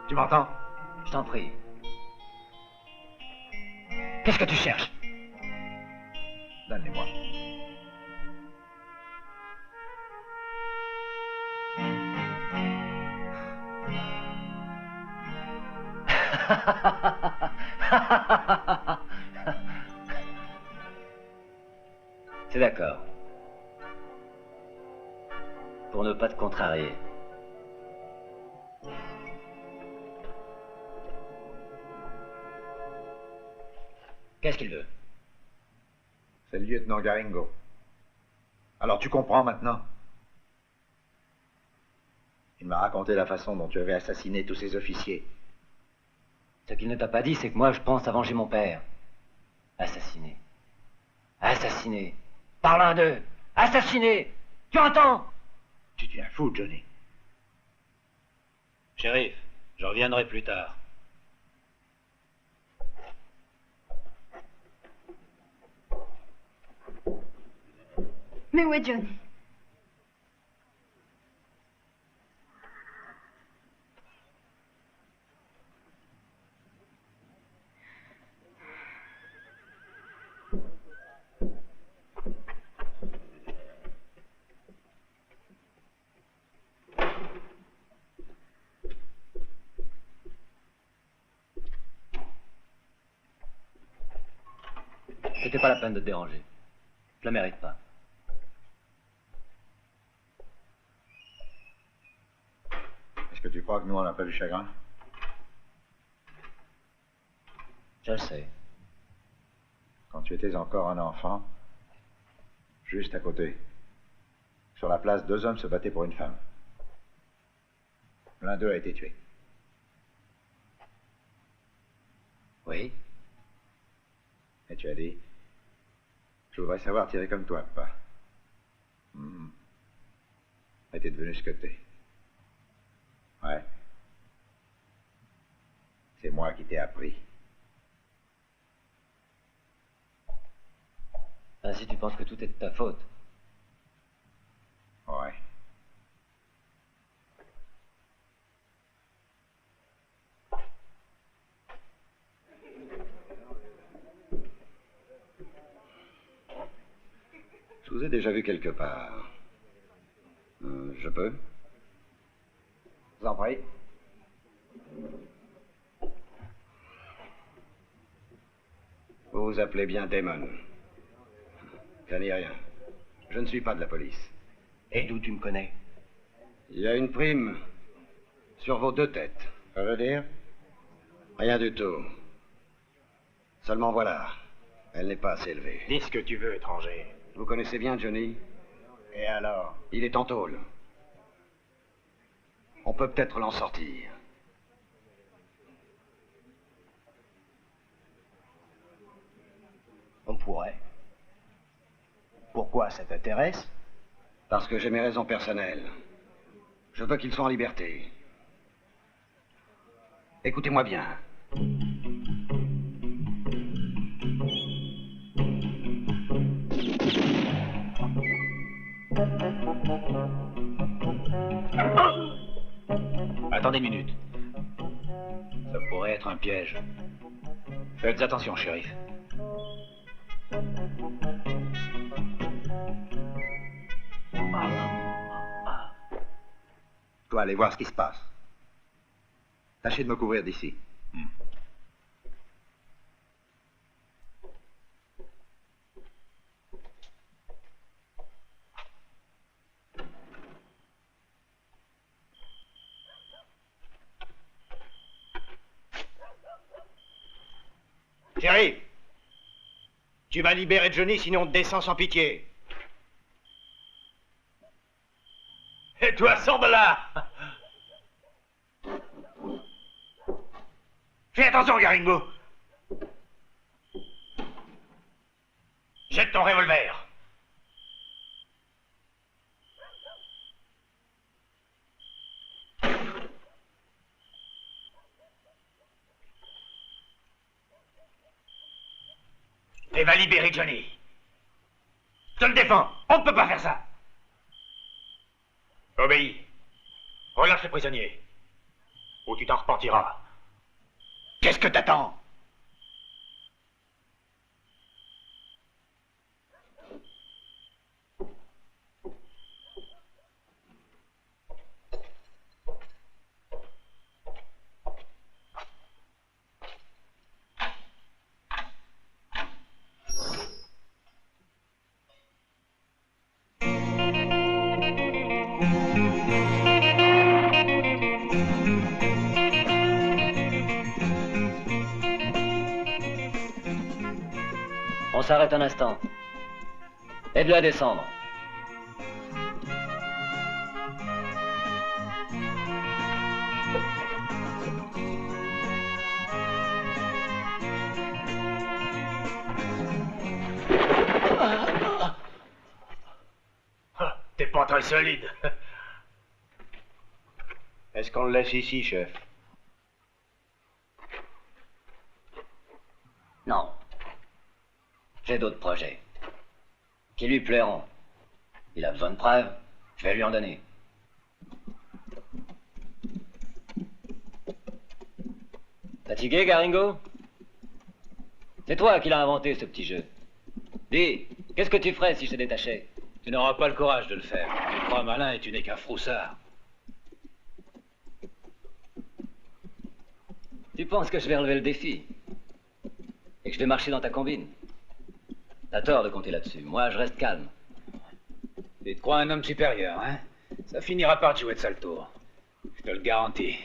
Tu m'entends? Je t'en prie. Qu'est-ce que tu cherches? Donne-les-moi. C'est d'accord. Pour ne pas te contrarier. Qu'est-ce qu'il veut? C'est le lieutenant Garingo. Alors tu comprends maintenant? Il m'a raconté la façon dont tu avais assassiné tous ces officiers. Ce qu'il ne t'a pas dit, c'est que moi, je pense à venger mon père. Assassiné. Assassiné. Par l'un d'eux. Assassiné. Tu entends? Tu deviens fou, Johnny. Shérif, je reviendrai plus tard. Mais où est Johnny? C'était pas la peine de te déranger. Je la mérite pas. Est-ce que tu crois que nous, on n'a pas du chagrin? Je le sais. Quand tu étais encore un enfant, juste à côté, sur la place, 2 hommes se battaient pour une femme. L'un d'eux a été tué. Oui. Et tu as dit, je voudrais savoir tirer comme toi, papa. Et t'es devenu ce que t'es. Ouais. C'est moi qui t'ai appris. Ainsi, tu penses que tout est de ta faute? Ouais. Je vous ai déjà vu quelque part. Je peux? Je vous en prie. Vous vous appelez bien Damon. Craignez rien. Je ne suis pas de la police. Et d'où tu me connais? Il y a une prime sur vos 2 têtes. Ça veut dire? Rien du tout. Seulement voilà, elle n'est pas assez élevée. Dis ce que tu veux, étranger. Vous connaissez bien Johnny? Et alors? Il est en tôle. On peut peut-être l'en sortir. On pourrait. Pourquoi ça t'intéresse? Parce que j'ai mes raisons personnelles. Je veux qu'il soit en liberté. Écoutez-moi bien. Attendez une minute. Ça pourrait être un piège. Faites attention, shérif. Je dois aller voir ce qui se passe. Tâchez de me couvrir d'ici. Shérif, tu vas libérer Johnny, sinon on te descend sans pitié. Et toi, sors de là! Fais attention, Garingo. Jette ton revolver. Et va libérer Johnny. Je te le défends, on ne peut pas faire ça. Obéis. Relâche le prisonnier. Ou tu t'en repentiras. Qu'est-ce que t'attends? On s'arrête un instant. Aide-le à descendre. T'es pas très solide. Est-ce qu'on le laisse ici, chef? Non. J'ai d'autres projets. Qui lui plairont. Il a besoin de preuves, je vais lui en donner. Fatigué, Garingo? C'est toi qui l'as inventé, ce petit jeu. Dis, qu'est-ce que tu ferais si je te détachais? Tu n'auras pas le courage de le faire. Tu te crois malin et tu n'es qu'un froussard. Tu penses que je vais relever le défi? Et que je vais marcher dans ta combine? T'as tort de compter là-dessus. Moi, je reste calme. Tu te crois un homme supérieur, hein? Ça finira par te jouer de sale tour. Je te le garantis.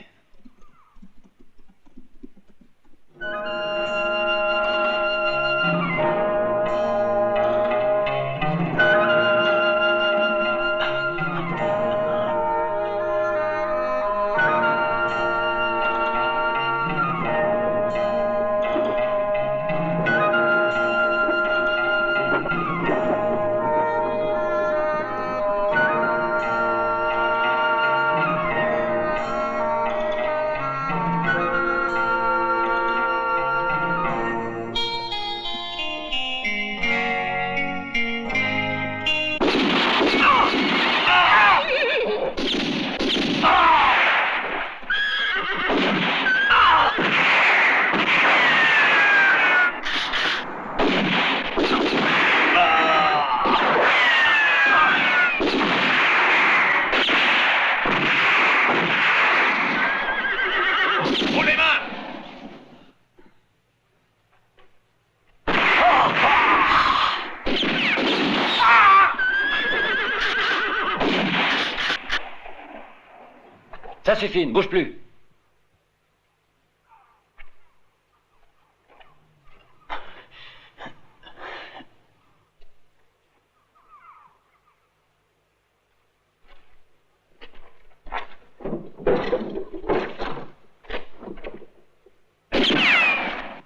Ça suffit, ne bouge plus.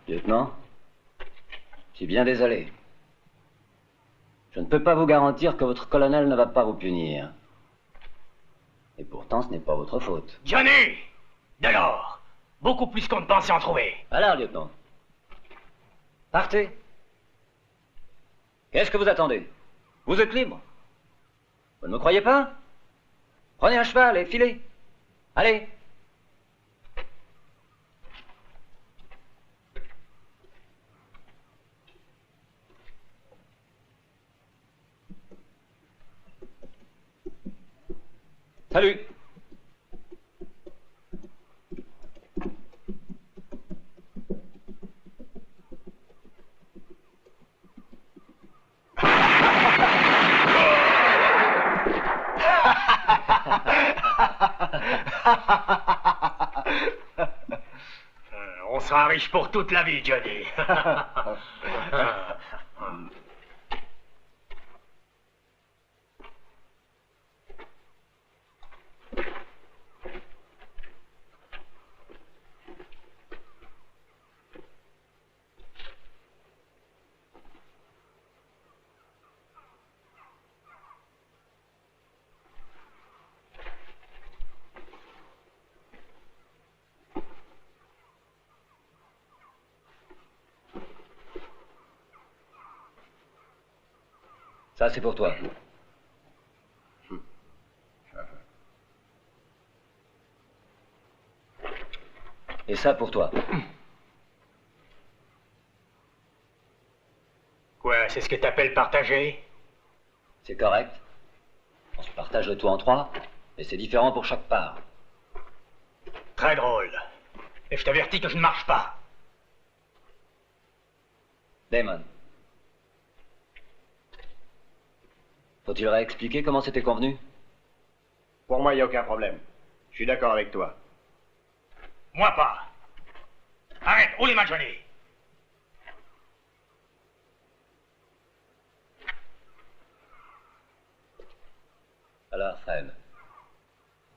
Lieutenant, je suis bien désolé. Je ne peux pas vous garantir que votre colonel ne va pas vous punir. Et pourtant, ce n'est pas votre faute. Johnny! De l'or! Beaucoup plus qu'on ne pensait en trouver. Alors, lieutenant. Partez. Qu'est-ce que vous attendez? Vous êtes libre. Vous ne me croyez pas? Prenez un cheval et filez. Allez. Salut. On sera riche pour toute la vie, Johnny. Ça, c'est pour toi. Et ça pour toi. Quoi, c'est ce que t'appelles partager? C'est correct. On se partage le tout en trois, mais c'est différent pour chaque part. Très drôle. Et je t'avertis que je ne marche pas. Damon. Faut-il réexpliquer comment c'était convenu? Pour moi, il n'y a aucun problème. Je suis d'accord avec toi. Moi pas. Arrête, où les mains, Johnny?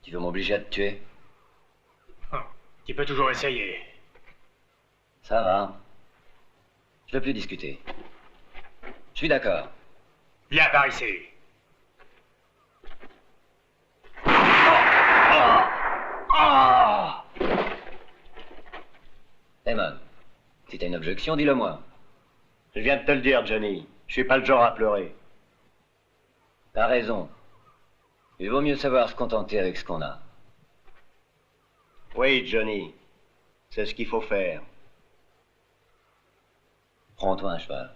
Tu veux m'obliger à te tuer? Tu peux toujours essayer. Ça va. Je veux plus discuter. Je suis d'accord. Viens par ici. Eamon, si t'as une objection, dis-le-moi. Je viens de te le dire, Johnny. Je suis pas le genre à pleurer. T'as raison. Il vaut mieux savoir se contenter avec ce qu'on a. Oui, Johnny. C'est ce qu'il faut faire. Prends-toi un cheval.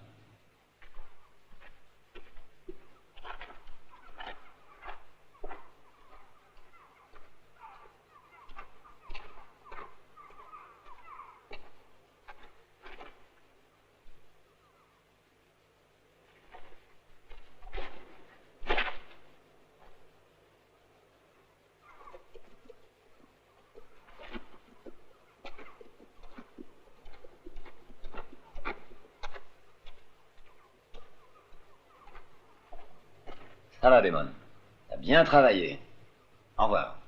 Ça va, Damon. T'as bien travaillé. Au revoir.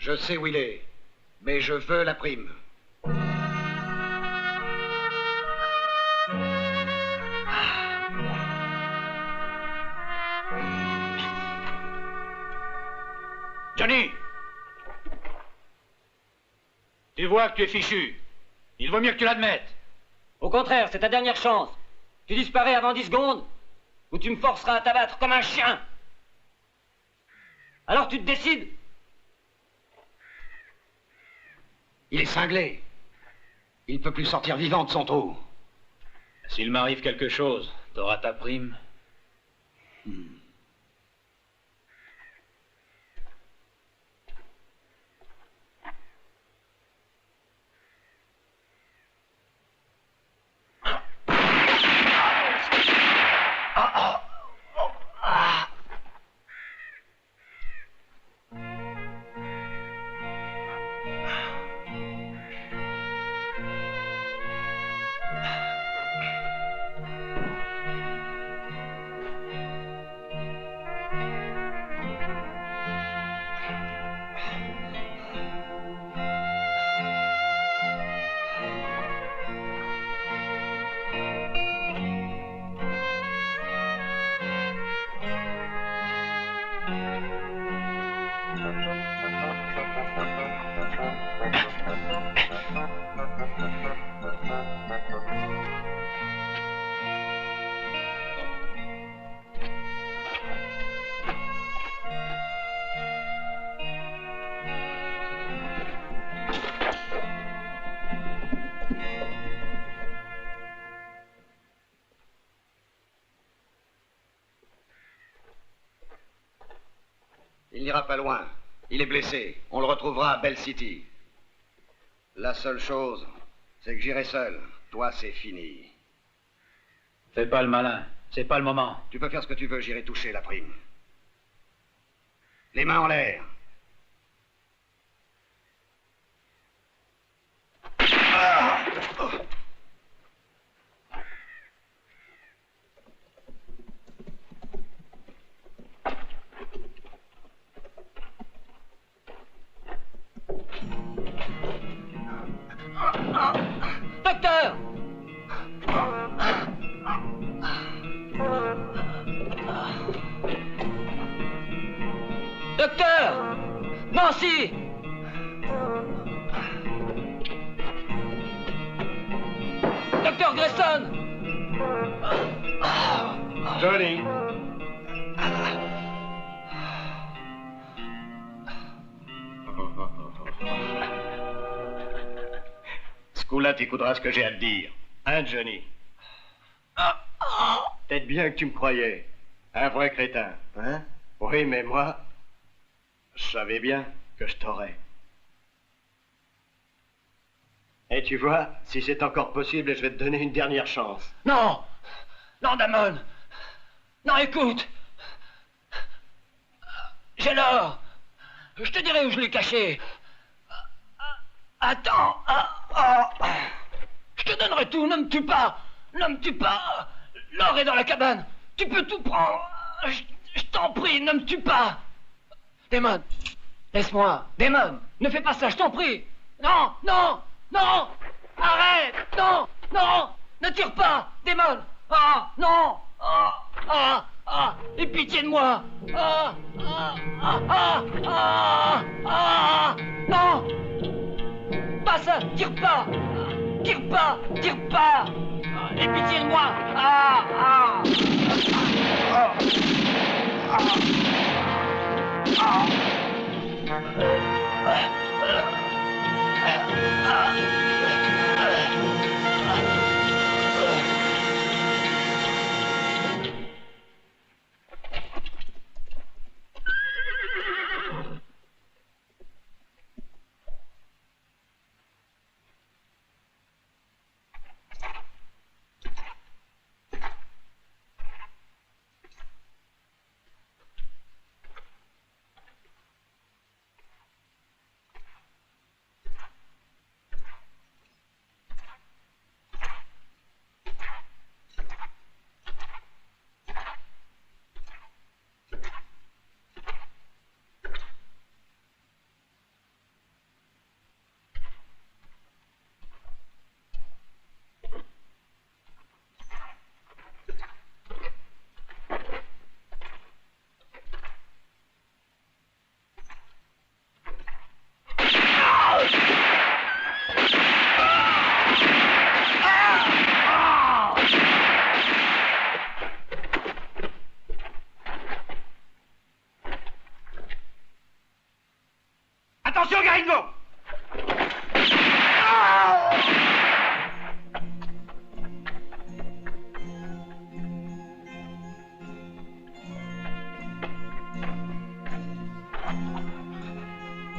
Je sais où il est, mais je veux la prime. Johnny! Tu vois que tu es fichu. Il vaut mieux que tu l'admettes. Au contraire, c'est ta dernière chance. Tu disparais avant 10 secondes, ou tu me forceras à t'abattre comme un chien. Alors tu te décides? Il est cinglé. Il ne peut plus sortir vivant de son trou. S'il m'arrive quelque chose, t'auras ta prime. Il n'ira pas loin. Il est blessé. On le retrouvera à Bell City. La seule chose, c'est que j'irai seul. Toi, c'est fini. Fais pas le malin. C'est pas le moment. Tu peux faire ce que tu veux, j'irai toucher la prime. Les mains en l'air. Docteur! Docteur! Nancy! Docteur Grayson! Johnny. Ce coup-là, t'écouteras ce que j'ai à te dire. Hein, Johnny? Peut-être bien que tu me croyais. Un vrai crétin, hein? Oui, mais moi, je savais bien que je t'aurais. Et tu vois, si c'est encore possible, je vais te donner une dernière chance. Non! Non, Damon! Non, écoute! J'ai l'or! Je te dirai où je l'ai caché. Attends! Je te donnerai tout, ne me tue pas! Ne me tue pas! L'or est dans la cabane! Tu peux tout prendre! Je t'en prie, ne me tue pas! Damon! Laisse-moi! Damon! Ne fais pas ça, je t'en prie! Non! Non! Non! Arrête! Non! Non! Ne tire pas! Damon! Ah! Non! Ah! Ah! Ah! Aie pitié de moi! Ah! Ah! Ah! Ah! Ah! Ah! Non! Pas ça! Tire pas! Tire pas! Tire pas! Aie pitié de moi! Ah! Ah! Ah! Ah! Attention, Garino!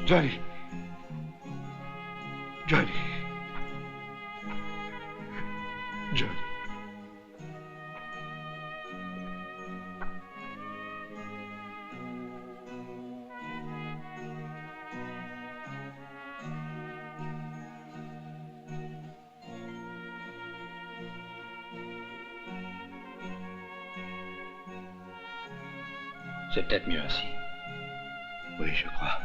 Johnny. Johnny. Johnny. C'est peut-être mieux ainsi. Oui, je crois.